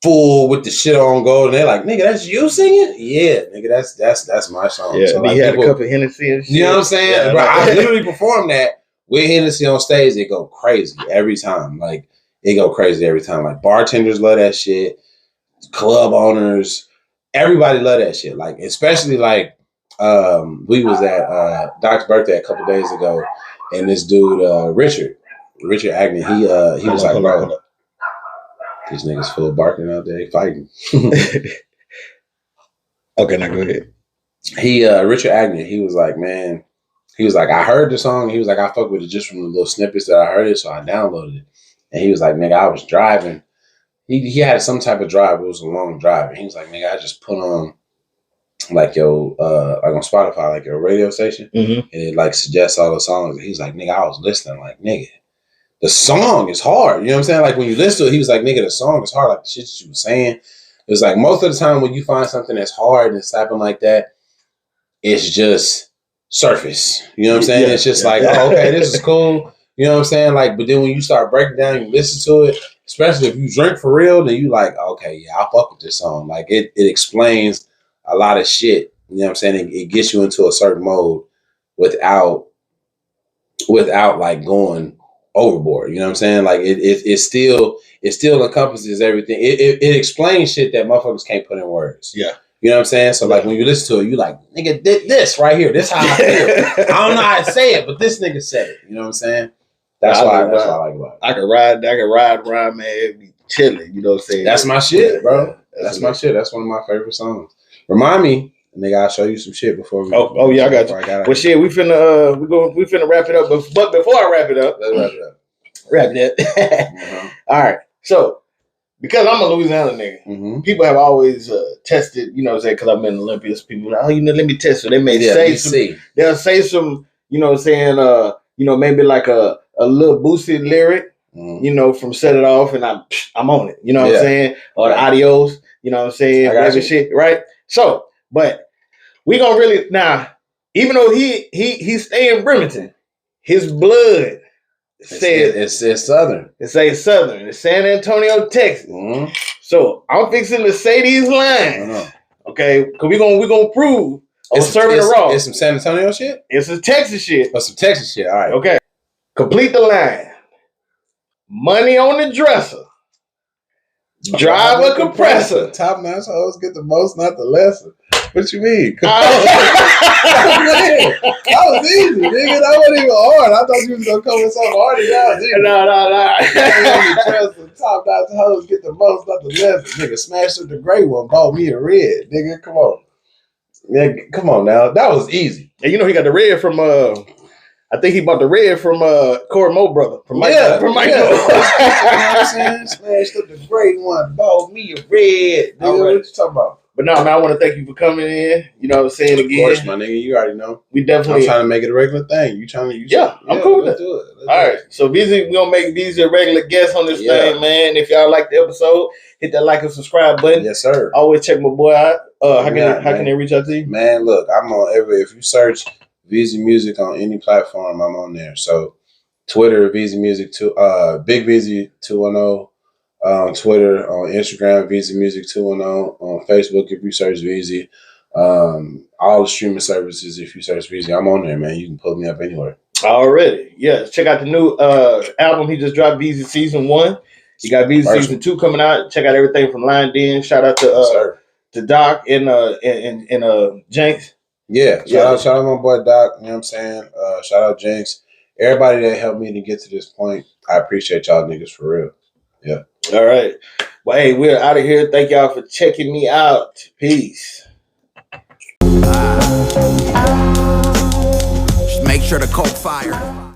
full with the shit on gold, and they're like, "Nigga, that's you singing?" Yeah, nigga, that's my song. Yeah, so like, you had a cup of Hennessy and shit. You know what I'm saying? Yeah, bro, I literally perform that with Hennessy on stage. It go crazy every time. Like, it go crazy every time. Like, bartenders love that shit. Club owners, everybody love that shit. Like, especially like we was at Doc's birthday a couple days ago, and this dude Richard Agnew, he was like, bro, these niggas full barking out there, fighting. Okay, now go ahead. Richard Agnew, he was like, man, I heard the song. He was like, I fuck with it just from the little snippets that I heard it, so I downloaded it. And he was like, nigga, I was driving. He had some type of drive. It was a long drive. And he was like, nigga, I just put on like like on Spotify, like your radio station, and it like suggests all the songs. And he was like, nigga, I was listening, like, nigga, the song is hard. You know what I'm saying? Like, when you listen to it, he was like, nigga, the song is hard. Like, the shit that you were saying. It was like, most of the time when you find something that's hard and slapping like that, it's just surface. You know what I'm saying? It's just like, oh, okay, this is cool. You know what I'm saying? Like, but then when you start breaking down and you listen to it, especially if you drink for real, then you like, okay, yeah, I fuck with this song. Like, it explains a lot of shit. You know what I'm saying? It gets you into a certain mode without like going overboard. You know what I'm saying? Like, it still encompasses everything. It explains shit that motherfuckers can't put in words. Yeah. You know what I'm saying? So like, when you listen to it, you like, nigga, this right here, this how I feel. I don't know how to say it, but this nigga said it. You know what I'm saying? That's why I like about it. I can ride around, man, be chilling. You know what I'm saying? That's my shit, bro. That's my shit. That's one of my favorite songs. Remind me, nigga, I'll show you some shit before we. Oh yeah, I got you. Well, shit, we finna wrap it up. But before I wrap it up, let's wrap it up. Wrap it up. All right. So, because I'm a Louisiana nigga, people have always tested. You know what I'm saying? Because I'm in Olympians. People are like, oh, you know, let me test. So they may say some. They'll say some. You know what I'm saying? You know, maybe like a little boosted lyric, you know, from Set It Off, and I'm on it. You know what I'm saying? Or the Adios, you know what I'm saying? Whatever shit, right? So, but we gonna really now, even though he stay in Bremerton, his blood said it's Southern. It says Southern. It's San Antonio, Texas. Mm-hmm. So I'm fixing to say these lines. Okay, because we're gonna prove Serving the Raw. It's some San Antonio shit? It's some Texas shit. Oh, some Texas shit. All right. Okay. Complete the line. Money on the dresser. Drive a compressor. Top notch hoes get the most, not the lesser. What you mean? That was easy, nigga. That wasn't even hard. I thought you was gonna come with something harder. No. Top notch hoes get the most, not the lesser. Nigga, smash up the gray one, bought me a red. Nigga, come on. Nigga, come on now. That was easy. And you know he got the red from I think he bought the red from Corey Mo brother. From Mike. From Mike. You know what I'm saying? Smashed up the gray one, bought me a red. Nigga, what you talking about? But no, man, I want to thank you for coming in. You know what I'm saying again. Of course, my nigga. You already know. We definitely. I'm trying to make it a regular thing. You trying to? I'm cool with that. Let's do it. All right. So VEEZY, we gonna make VEEZY a regular guest on this thing, man. If y'all like the episode, hit that like and subscribe button. Yes, sir. Always check my boy out. How can they reach out to you? Man, look, I'm on if you search VEEZY Music on any platform, I'm on there. So Twitter, VEEZY Music Big VEEZY 210. Twitter, on Instagram, VEEZY Music 210. On Facebook, if you search VEEZY. All the streaming services, if you search VEEZY, I'm on there, man. You can pull me up anywhere. Already. Yeah. Check out the new album he just dropped, VEEZY Season 1. You got VEEZY Season 2 coming out. Check out everything from Line Den. Shout out to Doc and Jenks. Yeah. Shout out my boy Doc, you know what I'm saying? Shout out Jenks. Everybody that helped me to get to this point. I appreciate y'all niggas for real. Yeah. All right. Well, hey, we're out of here. Thank y'all for checking me out. Peace. Just make sure to coke fire.